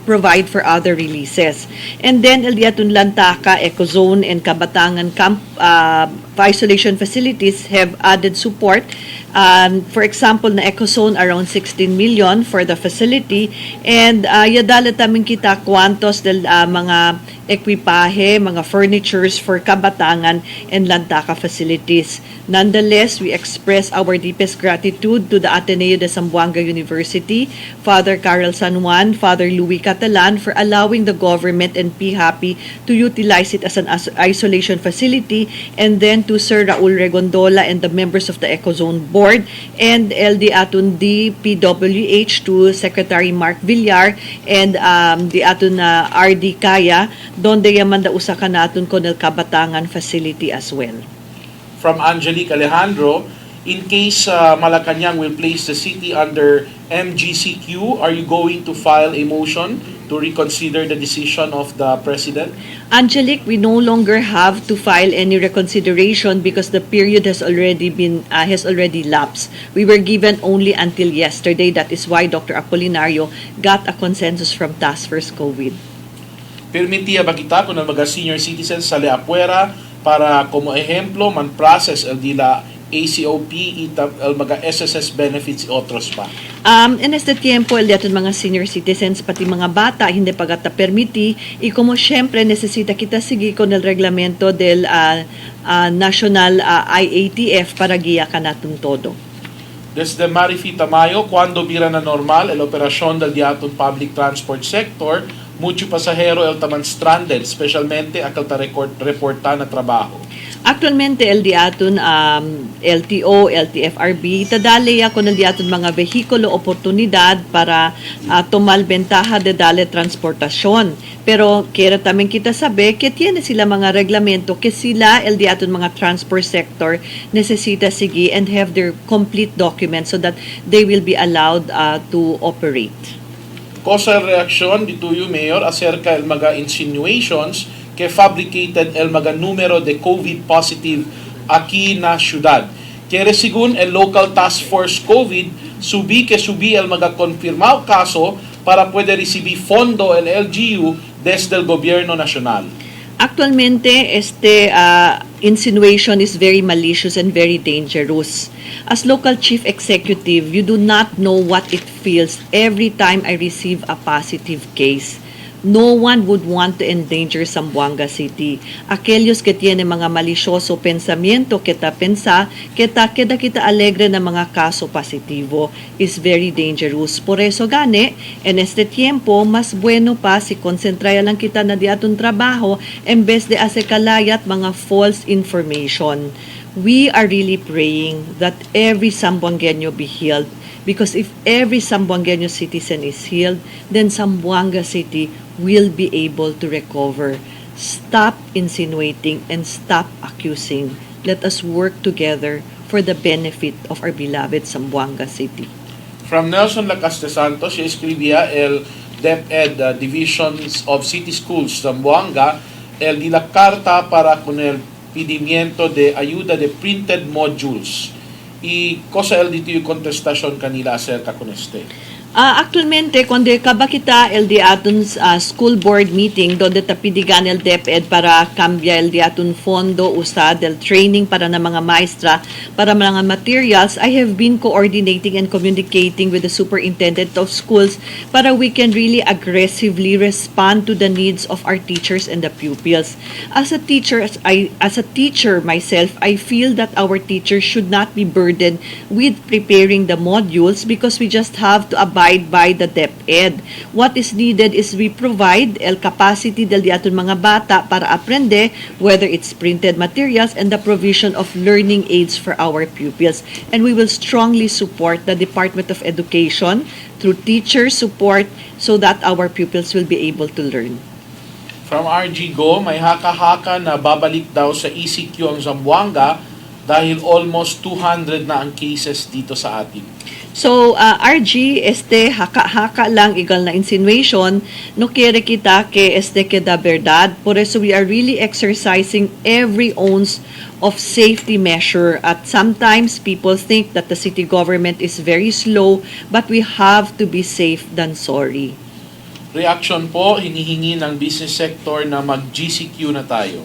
provide for other releases. And then, El Diatun Lantaka, Ecozone, and Kabatangan Camp isolation facilities have added support. For example, na Ecozone around 16 million for the facility, and yadala taming kita kwantos del mga ekwipahe, mga furnitures for Kabatangan and Lantaka facilities. Nonetheless, we express our deepest gratitude to the Ateneo de Zamboanga University, Father Carol San Juan, Father Louis Catalan for allowing the government and PHAPI to utilize it as an isolation facility, and then to Sir Raul Regondola and the members of the Ecozone Board, and LD Atun DPWH to Secretary Mark Villar and the Atun RD Kaya, donde yaman da usa ka naton kon el Kabatangan facility as well. From Angelique Alejandro, in case Malacanang will place the city under MGCQ, are you going to file a motion to reconsider the decision of the President? Angelique, we no longer have to file any reconsideration because the period has already lapsed. We were given only until yesterday. That is why Dr. Apolinario got a consensus from Task Force COVID. Permitiya ba kita kung mga senior citizens sa Leapuera para como ejemplo man-process el dila ACOP itap el mga SSS benefits y otros pa? En este tiempo, el daton mga senior citizens, pati mga bata, hindi pagata permiti, y como syempre, necesita kita sige con el reglamento del National IATF para guía ka natin todo. Desde Marifi Tamayo, cuando vira na normal el operasyon del diaton public transport sector, mucho pasahero el taman stranded, especialmente akal ta reporta na trabaho. Actualmente, el diaton LTO, LTFRB, tadali ako ng diaton mga vehikulo oportunidad para tomar bentaha de dale transportasyon. Pero kaya tamang kita sabi que tiene sila mga reglamento que sila, el diaton mga transport sector, necesita sige and have their complete documents so that they will be allowed to operate. Cosa reaksyon dituyo, Mayor, acerca el mga insinuations que fabricated el mga numero de COVID positive aquí na syudad. Kere sigun el local task force COVID, subi el mga confirmado kaso para puede recibir fondo el LGU desde el gobierno nacional. Actualmente, este insinuation is very malicious and very dangerous. As local chief executive, you do not know what it feels every time I receive a positive case. No one would want to endanger Zamboanga City. Aquellos que tiene mga malicioso pensamiento que ta pensa, kita alegre na mga kaso positivo is very dangerous. Por eso gane, en este tiempo, mas bueno pa si konsentraya lang kita na di atong trabaho en vez de asekalayat mga false information. We are really praying that every Zamboangueño be healed, because if every Zamboangueño citizen is healed, then Zamboanga City will be able to recover. Stop insinuating and stop accusing let us work together for the benefit of our beloved Zamboanga City. From Nelson Lacas de Santos, siya escribía el DepEd Divisions of City Schools Zamboanga, el di la carta para con el pedimiento de ayuda de printed modules. Y cosa el dito yung contestasyon kanila acerca con este? Actualmente, kundi kabakita el di atun school board meeting donde tapidigan el DepEd para cambia el di atun fondo usad el training para na mga maestra para mga materials. I have been coordinating and communicating with the superintendent of schools para we can really aggressively respond to the needs of our teachers and the pupils. As a teacher myself, I feel that our teachers should not be burdened with preparing the modules because we just have to abide by the DepEd. What is needed is we provide el capacity del di aton mga bata para aprende, whether it's printed materials and the provision of learning aids for our pupils. And we will strongly support the Department of Education through teacher support so that our pupils will be able to learn. From RG Go, may haka-haka na babalik daw sa ECQ ang Zamboanga dahil almost 200 na ang cases dito sa atin. So, RG, haka-haka lang, igal na insinuation, no quiere kita que queda verdad. Por eso we are really exercising every ounce of safety measure. At sometimes, people think that the city government is very slow, but we have to be safe than sorry. Reaction po, hinihingi ng business sector na mag-GCQ na tayo.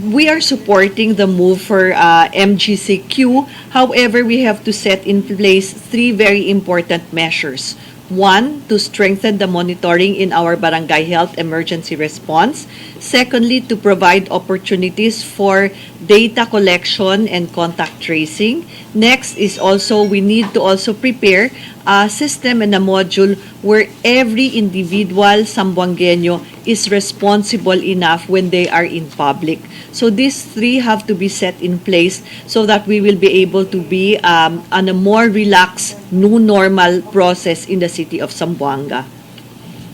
We are supporting the move for MGCQ. However, we have to set in place 3 very important measures. 1, to strengthen the monitoring in our barangay health emergency response. Secondly, to provide opportunities for data collection and contact tracing. Next is also, we need to also prepare a system and a module where every individual Zamboangueño is responsible enough when they are in public. So these 3 have to be set in place so that we will be able to be on a more relaxed, new normal process in the city of Zamboanga.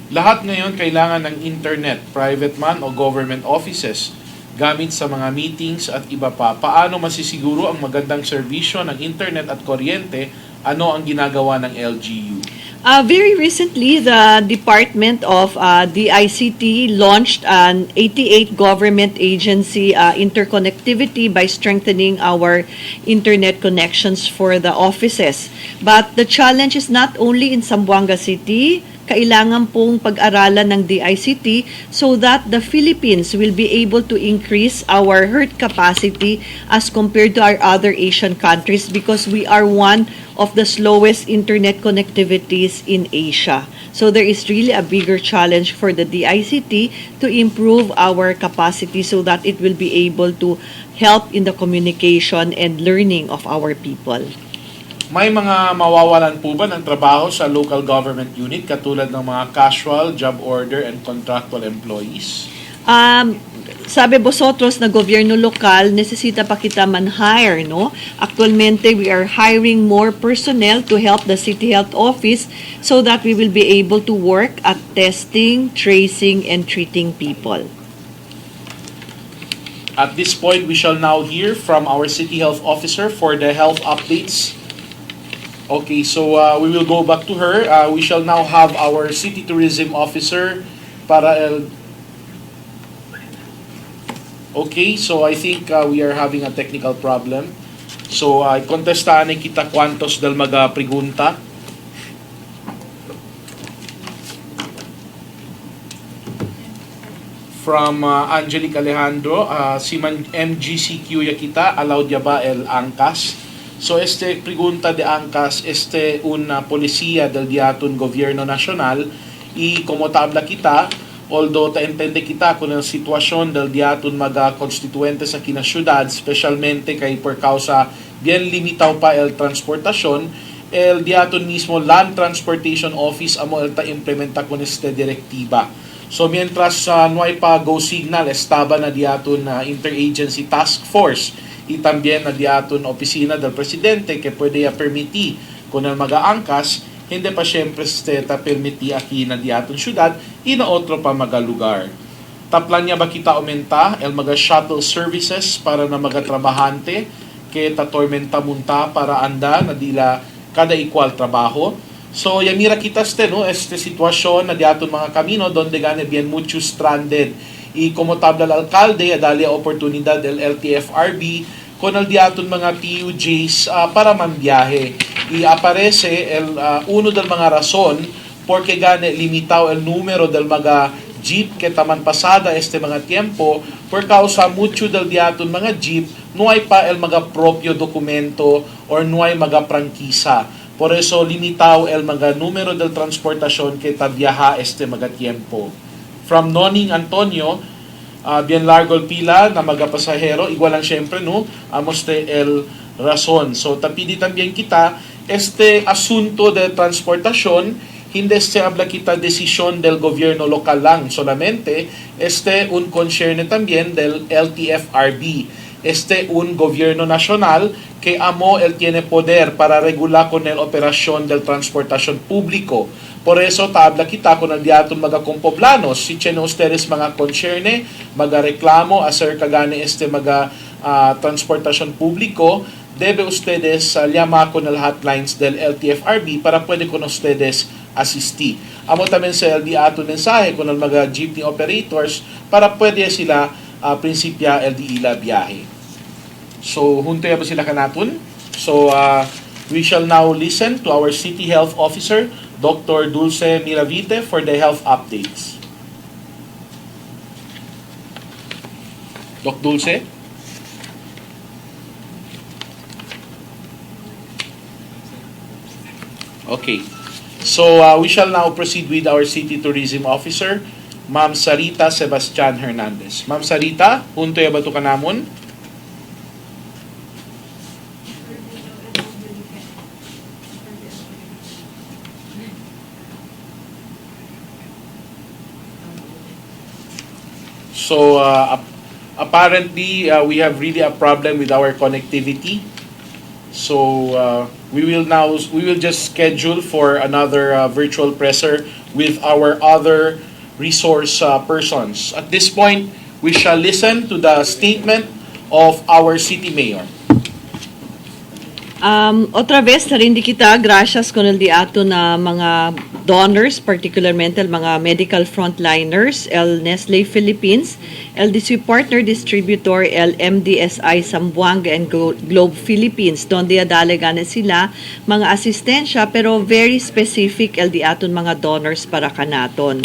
Lahat ngayon kailangan ng internet, private man o government offices, gamit sa mga meetings at iba pa. Paano masisiguro ang magandang serbisyo ng internet at kuryente? Ano ang ginagawa ng LGU? Very recently, the Department of DICT launched an 88 government agency interconnectivity by strengthening our internet connections for the offices. But the challenge is not only in Zamboanga City. Kailangan pong pag-aralan ng DICT so that the Philippines will be able to increase our herd capacity as compared to our other Asian countries because we are one of the slowest internet connectivities in Asia. So there is really a bigger challenge for the DICT to improve our capacity so that it will be able to help in the communication and learning of our people. May mga mawawalan po ba ng trabaho sa local government unit katulad ng mga casual, job order, and contractual employees? Sabi vosotros na gobyerno lokal, necesita pa kita man-hire, no? Actualmente, we are hiring more personnel to help the City Health Office so that we will be able to work at testing, tracing, and treating people. At this point, we shall now hear from our City Health Officer for the health updates. Okay, so we will go back to her. We shall now have our City Tourism Officer para Okay, so I think we are having a technical problem. So, contestahan kita kwantos dal pregunta. From Angelic Alejandro, si MGCQ ya kita, allowed ya ba el angkas? So, pregunta de angkas, una policía del diaton gobierno nacional, y como tabla kita, although ta-entende kita kung ang sitwasyon del diaton mga konstituente sa kinasyudad, specialmente kay per causa bien limitaw pa el transportasyon, el diaton mismo Land Transportation Office amo el ta-implementa con direktiba. So mientras no hay pa go signal, estaba na diaton interagency task force y también na diaton opisina del presidente que puede permiti kung ang mag-aangkas, hindi pa siyempre ta permiti aquí na diaton syudad y na otro pa mga lugar. Taplan niya ba kita aumenta el mga shuttle services para na mga trabahante ke tatormenta munta para anda na dila kada equal trabaho. So yamira kita no este sitwasyon na diaton mga kamino donde gane bien mucho stranded. Y como tabla al alcalde dali oportunidad del LTFRB con el diaton mga TUJs para mambiyahe. Y aparece uno del mga rason porque gane limitado el número del mga jeep que taman pasada este mga tiempo por causa mucho del diaton mga jeep no hay pa el mga propio dokumento or no hay mga prangkisa. Por eso limitado el mga número del transportasyon que tabiyaha este mga tiempo. From Noning Antonio, bien largo el pila na mga pasahero, igual lang syempre no, amoste el rason. So tapidi también kita este asunto de transportasyon hindi se habla kita desisyon del gobierno local lang solamente, un concerne también del LTFRB. Un gobierno nacional que el tiene poder para regular con el operación del transportación público. Por eso tabla kita con el diaton mga kompoblanos. Si tiene ustedes mga concerne, mga reklamo acerca gane mga transportación público, debe ustedes llamar con el hotlines del LTFRB para puede con ustedes asistir. Amo también sa el diaton mensaje con el mga jeepney operators para pwede sila prinsipya el di ila biyahe. So, hunto ba sila kanatun? So, we shall now listen to our City Health Officer, Dr. Dulce Miravite, for the health updates. Doc Dulce? Okay. So, we shall now proceed with our City Tourism Officer, Ma'am Sarita Sebastian Hernandez. Ma'am Sarita, hunto ba ito kanamon? So, apparently, we have really a problem with our connectivity. So, we will just schedule for another virtual presser with our other resource persons. At this point, we shall listen to the statement of our city mayor. Otra vez, sarindi kita, gracias con el diato na mga donors, particularmente el mga medical frontliners, el Nestle Philippines, el DC Partner Distributor, el MDSI Zamboanga and Globe Philippines, donde adalagan sila mga asistensya, pero very specific el diaton mga donors para kanaton.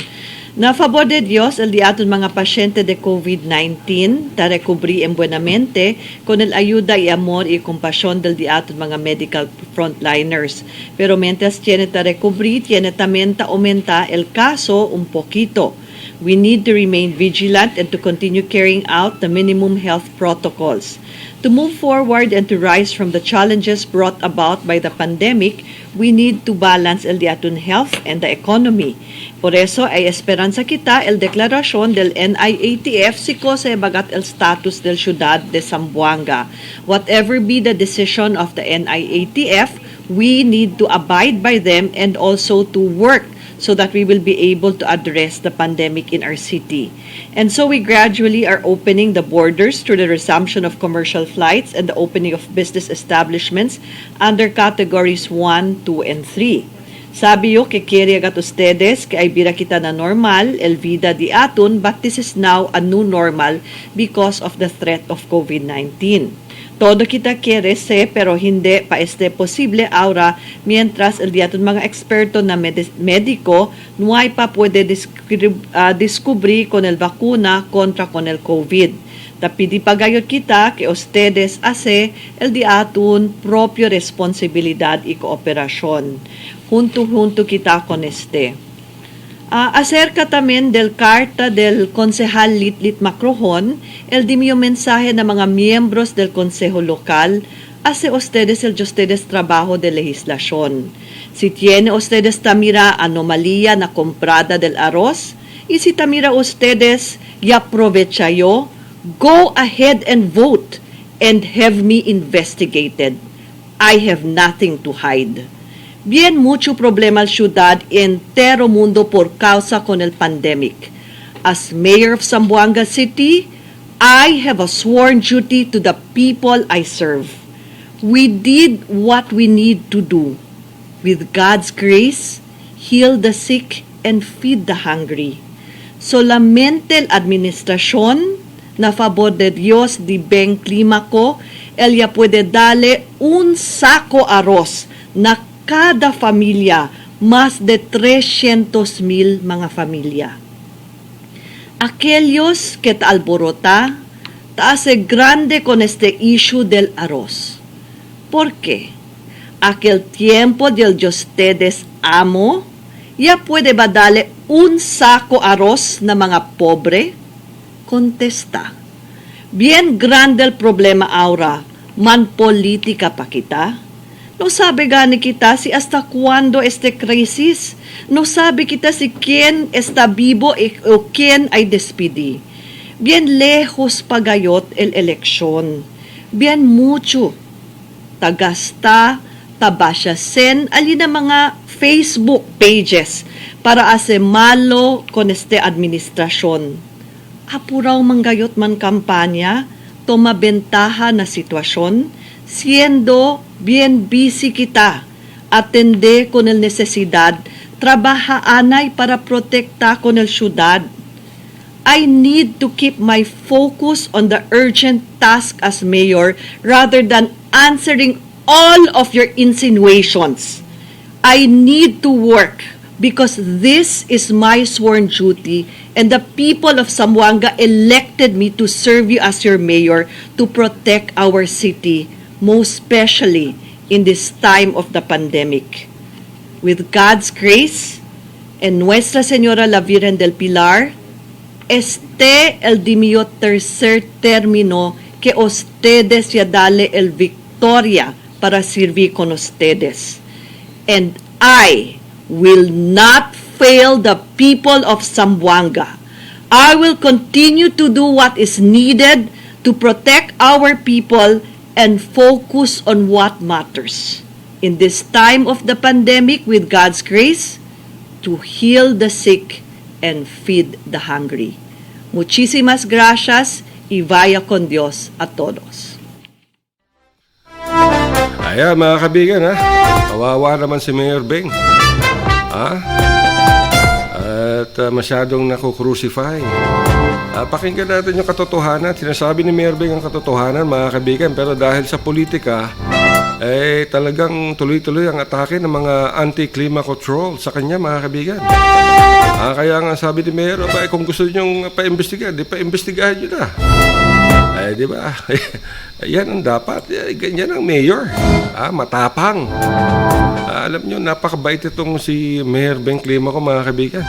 Na favor de Dios, el diaton mga pasyente de COVID-19, ta recubri en buenamente, con el ayuda y amor y compasión del diaton mga medical frontliners. Pero mientras tiene ta recubri, tiene también ta aumenta el caso un poquito. We need to remain vigilant and to continue carrying out the minimum health protocols. To move forward and to rise from the challenges brought about by the pandemic, we need to balance el diaton health and the economy. Por eso ay esperanza kita el deklarasyon del NIATF si kose bagat el status del ciudad de Zamboanga. Whatever be the decision of the NIATF, we need to abide by them and also to work so that we will be able to address the pandemic in our city. And so we gradually are opening the borders through the resumption of commercial flights and the opening of business establishments under categories 1, 2, and 3. Sabi yo, kikiri agat ustedes, kay bira kita na normal, el vida di aton, but this is now a new normal because of the threat of COVID-19. Todo kita quiere pero hindi pa posible ahora mientras el diaton mga eksperto na mediko no hay pa puede descubrir con el vacuna contra con el COVID. Tapidi pagayot kita que ustedes hace el diaton propio responsabilidad y cooperasyon. Junto kita con acerca también del carta del concejal Litlit Macrojon, el dimio mensaje na mga miembros del consejo local, hace ustedes trabajo de legislación. Si tiene ustedes tamira anomalía na comprada del arroz, y si tamira ustedes y aprovecha yo, go ahead and vote and have me investigated. I have nothing to hide. Bien mucho problema al ciudad entero mundo por causa con el pandemic. As mayor of Zamboanga City, I have a sworn duty to the people I serve. We did what we need to do. With God's grace, heal the sick and feed the hungry. Solamente el administración na favor de Dios di beng klima ko, ella puede dale un saco arroz na cada familia, más de 300,000 mga familia. Aquellos que te alborota, te hace grande con este issue del arroz. ¿Por qué? Aquel tiempo del yo ustedes amo, ya puede ba dale un saco arroz na mga pobre? Contesta. Bien grande el problema ahora, man politika pa kita. No sabe gani kita si hasta cuándo este crisis. No sabe kita si quién está vivo o quién ay despidi. Bien lejos pagayot el eleksyon. Bien mucho. Tagasta, tabasyasen, alin na mga Facebook pages para ase malo con este administrasyon. Apuraw manggayot man kampanya, tomabentaha na sitwasyon, siendo bien busy kita, atende con el necesidad, trabaja anay para protekta con el syudad. I need to keep my focus on the urgent task as mayor rather than answering all of your insinuations. I need to work because this is my sworn duty and the people of Zamboanga elected me to serve you as your mayor to protect our city, most especially in this time of the pandemic. With God's grace and Nuestra Señora la Virgen del Pilar, este el di mío tercer término que ustedes ya dale el victoria para servir con ustedes. And I will not fail the people of Zamboanga. I will continue to do what is needed to protect our people and focus on what matters. In this time of the pandemic, with God's grace, to heal the sick and feed the hungry. Muchísimas gracias y vaya con Dios a todos. Ayan mga kaibigan ha, kawawa naman si Mayor Beng. At masyadong naku-crucify. Pakinggan natin yung katotohanan. Sinasabi ni Mayor Beng ang katotohanan mga kaibigan, pero dahil sa politika, talagang tuloy-tuloy ang atake ng mga anti-climaco troll sa kanya mga kaibigan. Kaya nga sabi ni Mayor, kung gusto nyo pa-imbestigahan, di pa-imbestigahan nyo na. Di ba? Yan ang dapat. Ganyan ang mayor. Matapang. Alam nyo, napakabait itong si Mayor Beng Climaco mga kaibigan.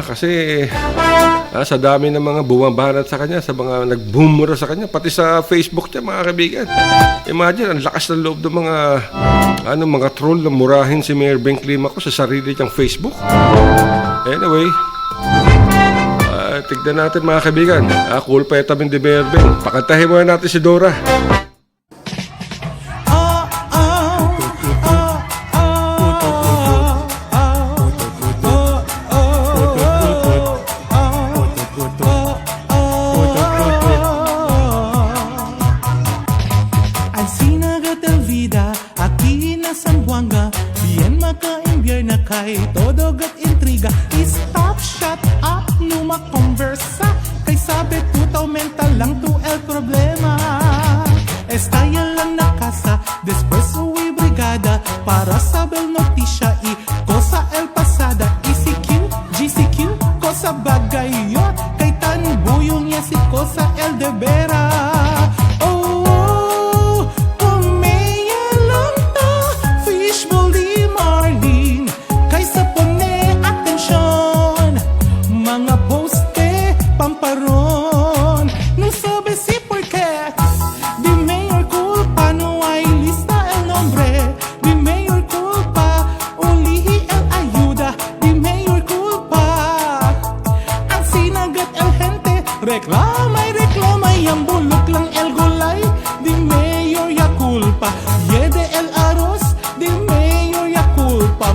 Kasi sa dami ng mga bumabanat sa kanya, sa mga nagbumura sa kanya, pati sa Facebook niya mga kaibigan. Imagine, ang lakas ng loob ng mga troll na murahin si Mayor Beng Climaco sa sarili niyang Facebook. Anyway, tignan natin mga kaibigan. Cool pa ito min di Mayor Beng. Pakantahin muna natin si Dora.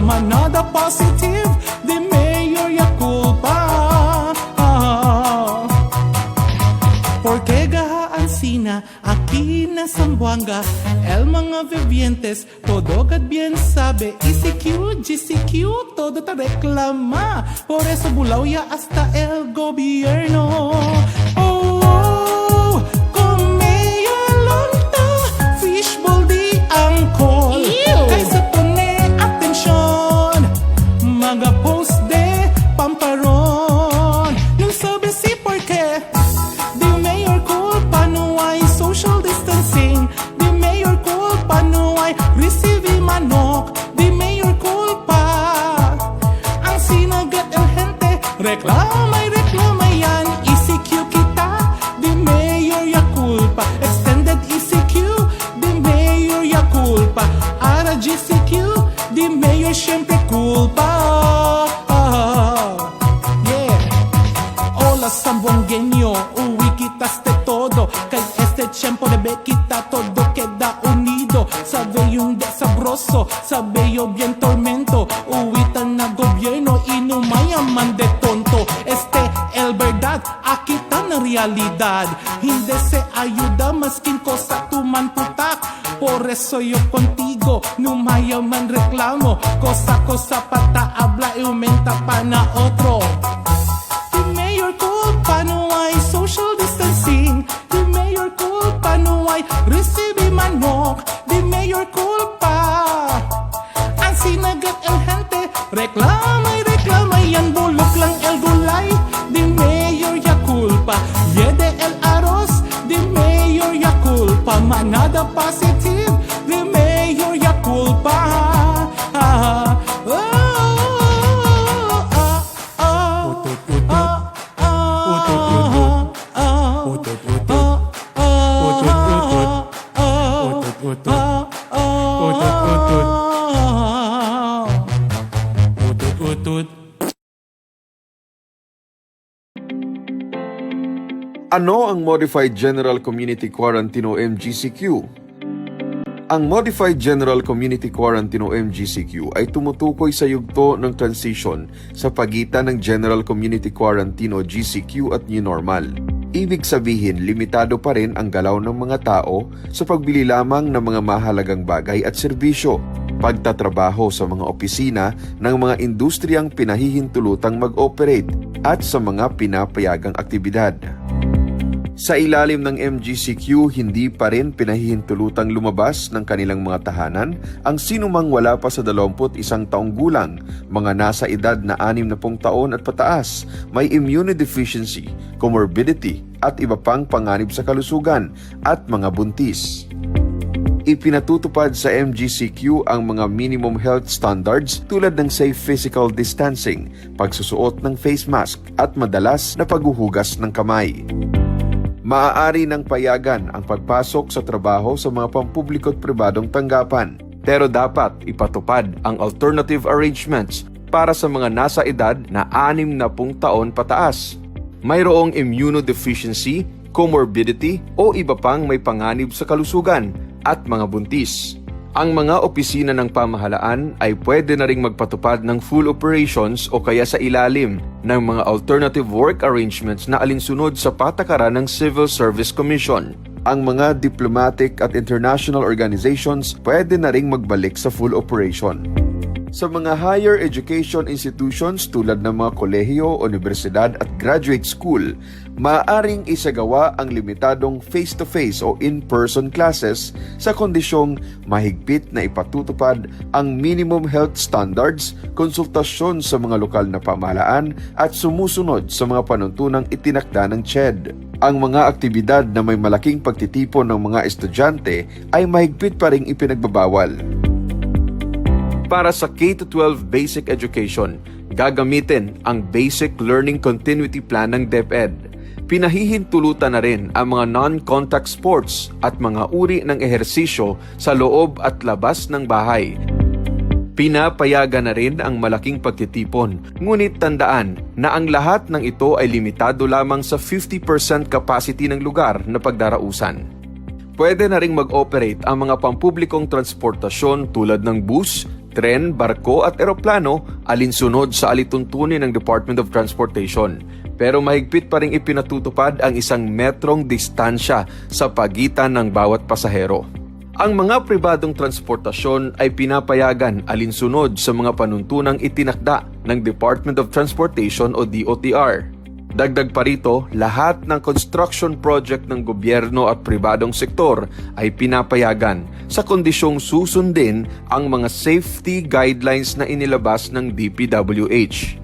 Manada positive, the mayor ya culpa. Porque gahaan sina, aquí na Zamboanga, el mga vivientes, todo kat bien sabe, ECQ, GCQ, todo ta reklama. Por eso bulaw ya hasta el gobierno. Oh, comeya lonta, fishball di angkol. Kaysa to ne atensyon, mga post de pamparon. Nung sabi si porque, di mayor culpa no hay social distancing. Di mayor culpa no hay recibi manok. Di mayor culpa ang sinagat el gente. Reklama yan, ECQ kita. Di mayor ya culpa. Extended ECQ, di mayor ya culpa. Ara GCQ, di mayor syempre culpa. Yeah. Hola Sambuangueño, uwi quitas de todo. Que este tiempo debe quitar todo, queda unido. Sabe yung desabroso, sabe yo bien tormento. Uwitan na gobierno, inumayaman de tonto. El verdad, aquí está na realidad. Hindi se ayuda maskin cosa tu man putak. Por eso yo contigo, numayaman reklamo. Cosa pata habla y aumenta pa na otro. Di mayor culpa no hay social distancing. Di mayor culpa no hay recibi manok. Di mayor culpa ang sinagat el gente. Reklama yan, bulok lang el gulay. Di mayor ya culpa. Yede el arroz. Di mayor ya culpa. Manada positive. Di mayor ya culpa. Ano ang Modified General Community Quarantine o MGCQ? Ang Modified General Community Quarantine o MGCQ ay tumutukoy sa yugto ng transition sa pagitan ng General Community Quarantine o GCQ at New Normal. Ibig sabihin, limitado pa rin ang galaw ng mga tao sa pagbili lamang ng mga mahalagang bagay at serbisyo, pagtatrabaho sa mga opisina ng mga industriyang pinahihintulutang mag-operate at sa mga pinapayagang aktibidad. Sa ilalim ng MGCQ, hindi pa rin pinahihintulutang lumabas ng kanilang mga tahanan ang sinumang wala pa sa 21 taong gulang, mga nasa edad na 60 taon at pataas, may immunodeficiency, comorbidity at iba pang panganib sa kalusugan at mga buntis. Ipinatutupad sa MGCQ ang mga minimum health standards tulad ng safe physical distancing, pagsusuot ng face mask at madalas na paghuhugas ng kamay. Maaari ng payagan ang pagpasok sa trabaho sa mga pampubliko at pribadong tanggapan, pero dapat ipatupad ang alternative arrangements para sa mga nasa edad na 60 taon pataas, mayroong immunodeficiency, comorbidity o iba pang may panganib sa kalusugan at mga buntis. Ang mga opisina ng pamahalaan ay pwede na ring magpatupad ng full operations o kaya sa ilalim ng mga alternative work arrangements na alinsunod sa patakaran ng Civil Service Commission. Ang mga diplomatic at international organizations pwede na ring magbalik sa full operation. Sa mga higher education institutions tulad ng mga kolehiyo, universidad at graduate school, maaaring isagawa ang limitadong face-to-face o in-person classes sa kondisyong mahigpit na ipatutupad ang minimum health standards, konsultasyon sa mga lokal na pamahalaan at sumusunod sa mga panuntunang itinakda ng CHED. Ang mga aktibidad na may malaking pagtitipon ng mga estudyante ay mahigpit pa ring ipinagbabawal. Para sa K-12 basic education, gagamitin ang Basic Learning Continuity Plan ng DepEd. Pinahihintulutan na rin ang mga non-contact sports at mga uri ng ehersisyo sa loob at labas ng bahay. Pinapayagan na rin ang malaking pagtitipon, ngunit tandaan na ang lahat ng ito ay limitado lamang sa 50% capacity ng lugar na pagdarausan. Pwede na ring mag-operate ang mga pampublikong transportasyon tulad ng bus, tren, barko at eroplano alinsunod sa alituntunin ng Department of Transportation. pero mahigpit pa ring ipinatutupad ang 1 metrong distansya sa pagitan ng bawat pasahero. Ang mga pribadong transportasyon ay pinapayagan alinsunod sa mga panuntunang itinakda ng Department of Transportation o DOTR. Dagdag pa rito, lahat ng construction project ng gobyerno at pribadong sektor ay pinapayagan sa kondisyong susundin ang mga safety guidelines na inilabas ng DPWH.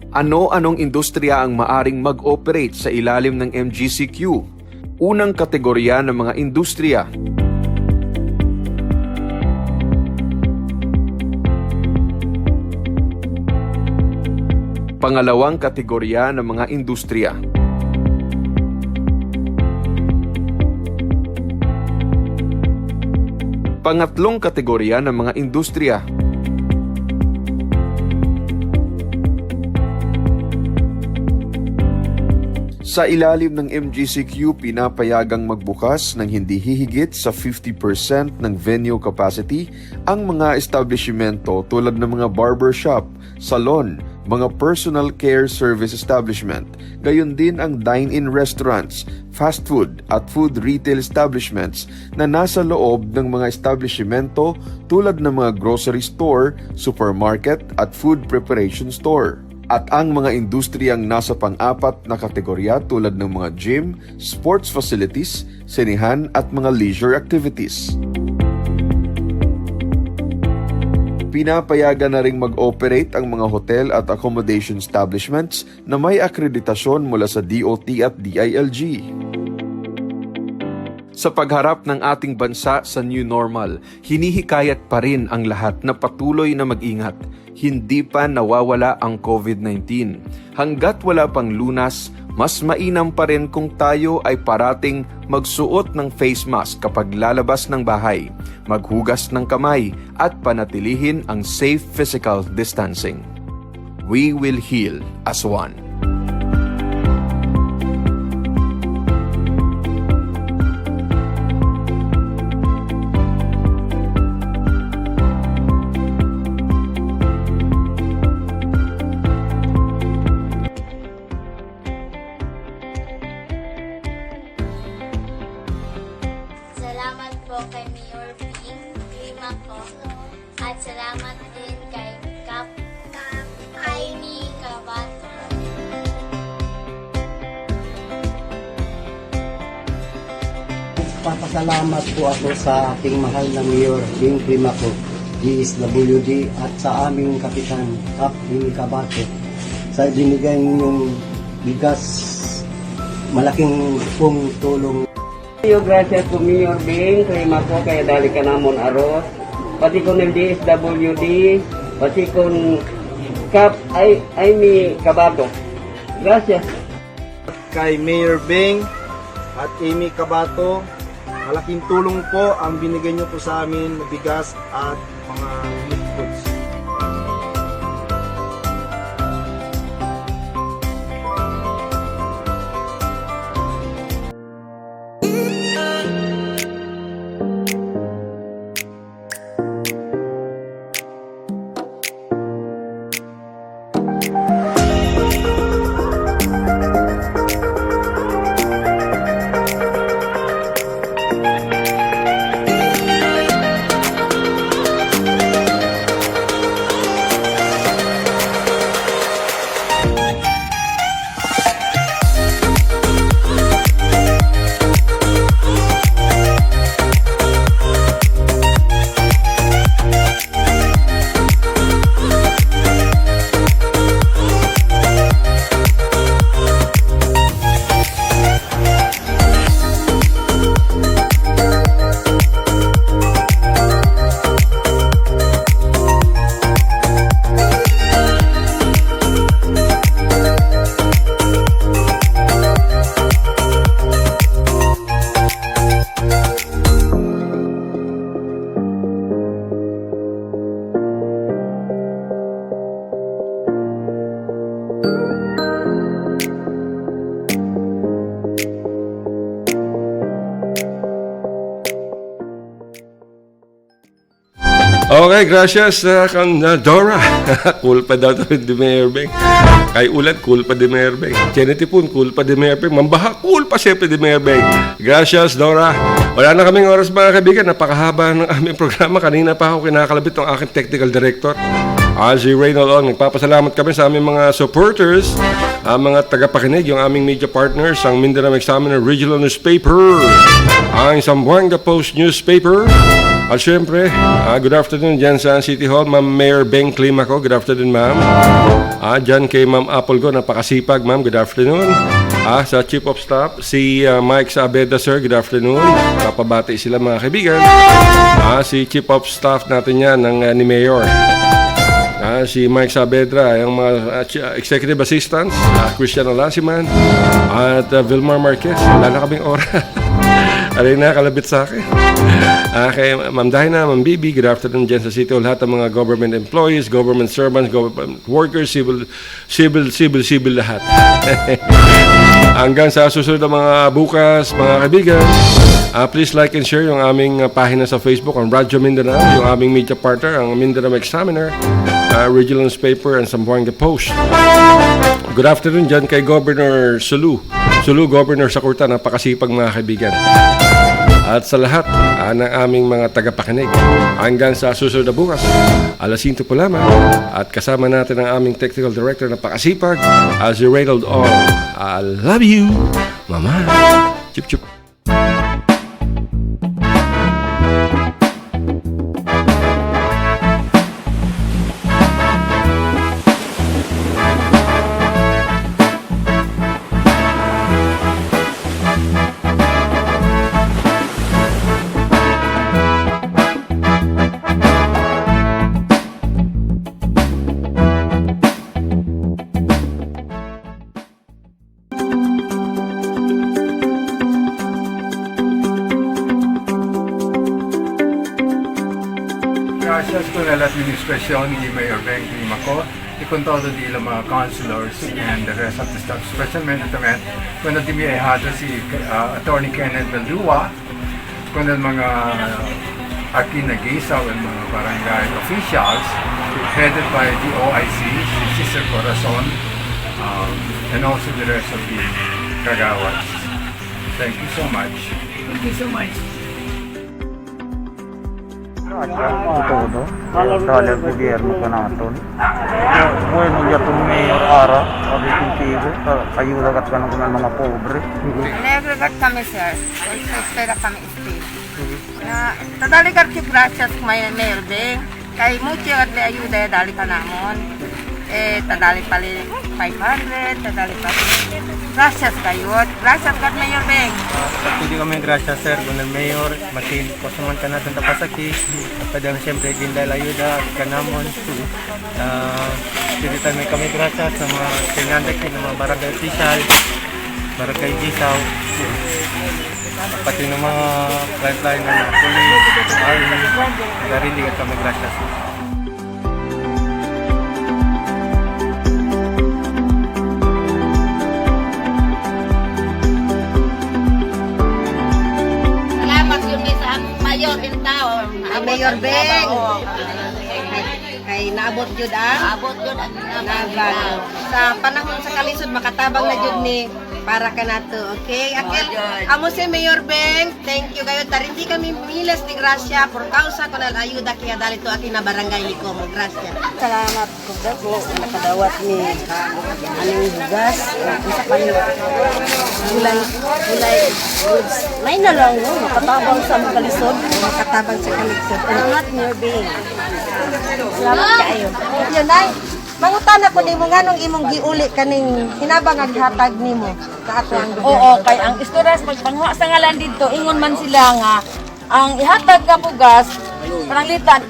Ano-anong industriya ang maaring mag-operate sa ilalim ng MGCQ? Unang kategorya ng mga industriya. Pangalawang kategorya ng mga industriya. Pangatlong kategorya ng mga industriya. Sa ilalim ng MGCQ, pinapayagang magbukas ng hindi hihigit sa 50% ng venue capacity ang mga establishmento tulad ng mga barbershop, salon, mga personal care service establishment, gayon din ang dine-in restaurants, fast food at food retail establishments na nasa loob ng mga establishmento tulad ng mga grocery store, supermarket at food preparation store. At ang mga industriyang nasa pang-4 na kategorya tulad ng mga gym, sports facilities, sinihan at mga leisure activities. Pinapayagan na ring mag-operate ang mga hotel at accommodation establishments na may akreditasyon mula sa DOT at DILG. Sa pagharap ng ating bansa sa new normal, hinihikayat pa rin ang lahat na patuloy na mag-ingat. Hindi pa nawawala ang COVID-19. Hanggat wala pang lunas, mas mainam pa rin kung tayo ay parating magsuot ng face mask kapag lalabas ng bahay, maghugas ng kamay at panatilihin ang safe physical distancing. We will heal as one. Salamat po kay Mayor Bing, Prima ko, at salamat din kay Kap Aini Kabato. Papasalamat po ako sa ating mahal na Mayor Bing Prima ko, DSWD at sa aming Kapitan Kap Aini Kabato sa binigay ninyong bigas. Malaking pong tulong. Gracias po Mayor Bing, Prima ko kaya dali ka namon aros. Pati ko ng DSWD, pati ko Kap Aini Kabato. Gracias. Kay Mayor Bing at Amy Kabato, malaking tulong po ang binigay niyo po sa amin na bigas at mga relief goods. Okay, gracias kan Dora. Cool pa daw to ni Mayor Bing. Kay ulan, culpa de Mayor Beng. Chenetipun, culpa de Mayor Beng. Mambaha, culpa siyempre de Mayor Beng. Gracias, Dora. Wala na kaming oras mga kaibigan. Napakahaba ng aming programa. Kanina pa ako kinakalabit ng aking technical director. Si Reynald On. Nagpapasalamat kami sa aming mga supporters, ang mga tagapakinig, yung aming media partners, ang Mindanao Examiner Regional Newspaper, ang Zamboanga Post Newspaper, at syempre, good afternoon dyan sa City Hall, Ma'am Mayor Beng Climaco. Good afternoon, ma'am. Dyan kay Ma'am Apple ko, napakasipag, ma'am. Good afternoon. Sa Chief of Staff, si Mike Saabeda, sir. Good afternoon. Papabati sila mga kaibigan. Si Chief of Staff natin yan ni Mayor. Si Mike Saavedra, yung mga executive assistants, Christian Olasiman, at Vilmar Marquez. Wala na kaming oras. Alay na, kalabit sa akin. Kay Ma'am Dina, Ma'am Bibi, good afternoon dyan sa City Hall. Lahat ng mga government employees, government servants, government workers, civil lahat. Hanggang sa susunod na mga bukas, mga kaibigan, please like and share yung aming pahina sa Facebook, ang Radyo Mindanao, yung aming media partner, ang Mindanao Examiner, Regional Newspaper, and Zamboanga Post. Good afternoon dyan kay Governor Sulu, Governor Sakurta, napakasipag mga kaibigan. At sa lahat ng aming mga tagapakinig, hanggang sa susunod na bukas, alas 5 po lamang, at kasama natin ang aming technical director na pakasipag, si Reynald On. I love you, Mama. Chup chup. Gracias con la administración y Mayor Beng Climaco y con todo los mga councilors and the rest of the staff, especialmente también con el dimihado si Attorney Kenneth Baldua, con el mga aquí nagisaw and mga barangay officials headed by the OIC, Sister Corazon, and also the rest of the Kagawas. Thank you so much. Thank you so much. Todo, dale al gobierno ka natin. Bueno, ya itong mayor ara, sabi contigo, ayuda ka ng mga pobre. Naglagat kami, sir. Espera kami still. Na, tadali ka si gracias may Mayor Beng. Kay mucho ayuda dali ka namon. Tadali pali 500, tadali pali. Gracias kayo. Gracias ka Mayor Beng. Pwede kami gracias sir con el mayor, matin kosuman ka natin tapasaki. Padang siyempre din dahil ayuda ka namon. Pwede tayo kami gracias sa mga tinandak ng mga barangay official, barangay gisaw. Pati ng mga client-client ng police, army, darili ka kami gracias. Mayor Beng. Kay naabot jud ang naban. Sa panahon sa kalisod makatabang na jud ni para ka nato. Okay? Akil amo si Mayor Beng. Thank you kayo. Tarindi kami miles ni Gracia por causa con el ayuda kaya dali to akin na barangay ni Como. Gracia. Salamat ko po nakadawat ni aning bugas. Isa pa ni gulay goods. May nalang no makatabang sa kalisod, makatabang sa kalisod. Salamat Mayor Beng. Salamat kayo. Yun ay mangutana ko nimo nganong imong giuli kaning hinabang ang hatag nimo sa ato ang Oo, kay ang istorya sa pagpangwa sa ngalan dito, ingon man sila nga ang ihatag nga bugas pananglitan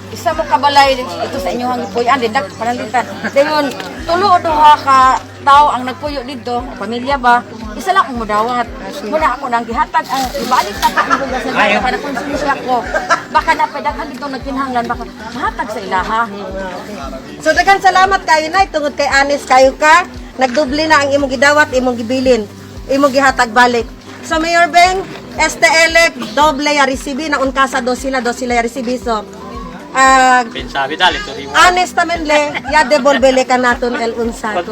isa mo kabalay ito sa inyong gipuy-an din pananglitan. Dayon tulo o duha ka tao ang nagpuyo dito, pamilya ba? Isa lang mo dawat. Muna ako nang gihatag ang ibalik na ka ang bugas sa para konsumsyon ko. Baka napedaghan dito nagkinahanglan baka mahatag sa ilaha. So daghang salamat kayo nay tungod kay anis kayo ka. Nagdubli na ang imong gidawat, imong gibilin, imong gihatag balik. So Mayor Beng, STL doble ya resibi na unkasa do sila ya resibi. So honestamente ya devolvele ka naton el unsato.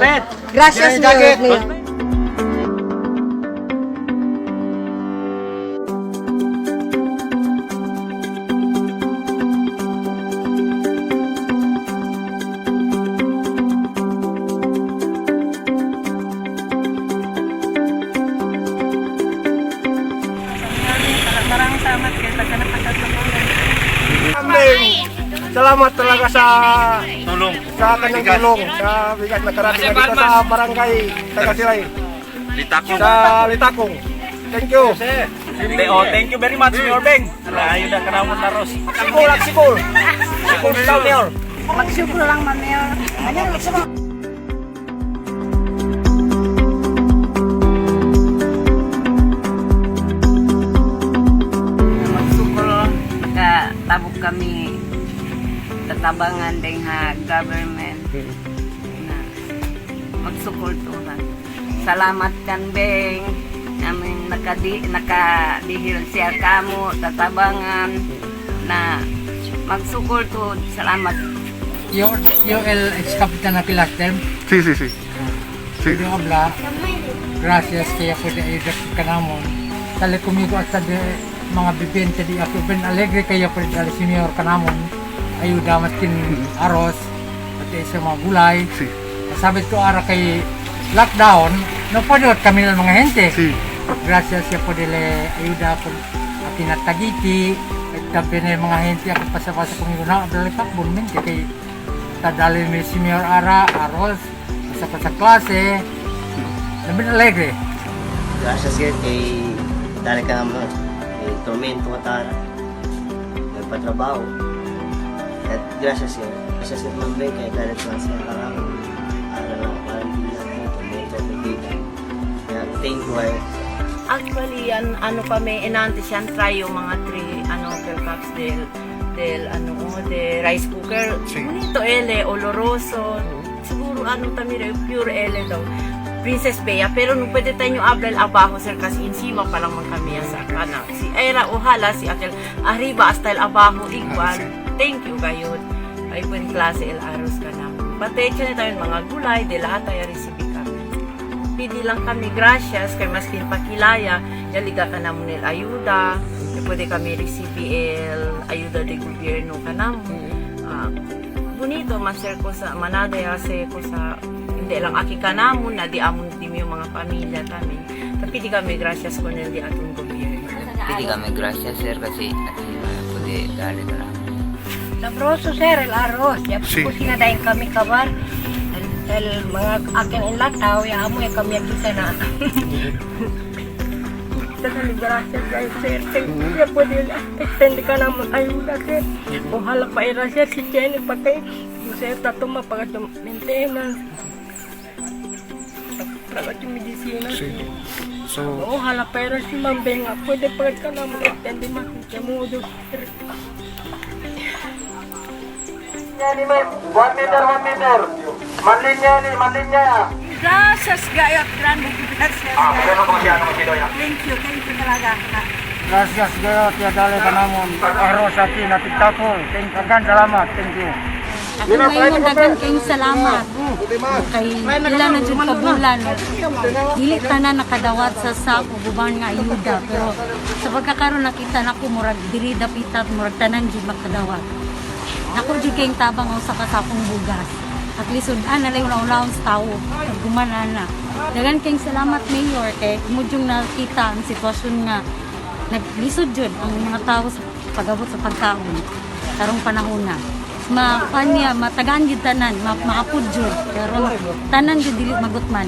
Gracias Mayor. Maraming salamat kayo sa nakakatulungan. Salamat talaga sa tulong. Sa kanyang tulong. Sa bigas na karating dito sa barangay Tagasilay. Litakong. Sa Litakong. Thank you. Thank you very much, Mayor Beng. Ayun na kanamon na Ros. Sikul. Sikul daw, Mayor. Magsubro lang, Mayor. Mayor, magsubro. Tabok kami tatabangan din ha government na magsukultuhan. Salamat kan Beng namin nakadihil siya kamo tatabangan na magsukulto. Salamat. Yo el ex capitán na pilas term. Sí. Yo habla. Gracias kaya po de ayuda kanamon. Tali kumigo at sa mga bibente di ako ben alegre kaya po dali senior kanamon ayuda matkin aros at sa mga gulay. Sabi ko ara kay lockdown no padot kami ng mga hente. Gracias siya po dile ayuda po atin at tagiti at tabi na mga hente ako pasapasa kumigo na dali pakbon men kay tadali ni senior ara aros sa klase namin alegre. Gracias kay dali ka naman tormento katara nagpatrabaho at gracias naman din kaya dahil klase parang aral lang parang tormento pagkita kaya thank you Actually, kami inantes yan try yung mga 3 percaps de rice cooker. Bonito oloroso. Siguro tamire pure daw. Princess Bea, pero nung pwede tayo abral abajo sir kasi insima pa lang man kami sa kana. Si Era ohala si Akel arriba hasta el abajo igual. Thank you kayo. Ay buen klase el aros ka na. Patecha na tayo mga gulay de lahat tayo resibi kami. Pidi lang kami gracias kay maskin pakilaya yaliga ka na mo nil ayuda. Pwede kami resibi el ayuda de gobyerno ka na mo. Bonito master ko sa manadaya ko sa hindi lang aki ka namon na di amon din yung mga pamilya kami. Tapi di kami gracias ko na di atong gobyerno. Hindi kami gracias sir kasi pwede dali na lang. Sabroso sir, el arroz. Ya po sinadayin kami kabar. El mga akin in lataw, ya amo ya kami kita na. Dahil gracias kayo sir. Ya pwede extend ka namon ayuda sir. Ojalá pa ira sir si Jenny patay. Sir, tato mapagat yung maintenance. Pagat yung medicina. So, ojalá pero si Mambenga pwede pagat ka naman extend di makikimudo. 1 meter. Manlinya. Gracias gayot, grande. Gracias. Thank you talaga. Gracias gayot ya dali ka namon aros atin natigtako. Thank you kan salamat. Thank you. Ako ngayon dagan kayong salamat kay ila na dyan kabulan dili tanan nakadawat sa sako guban nga ayuda pero sa pagkakaroon nakita na ko murag diri dapitat murag tanan dyan makadawat ako dyan kayong tabang sa kasakong bugas at lisod na lang yung sa tao gumana na dagan kayong salamat Mayor kay mudyong nakita ang sitwasyon nga naglisod dyan ang mga tao sa pag-abot sa pagkaon karong panahon na matagaan yun tanan, maapod yun. Pero tanan yun dili magutman.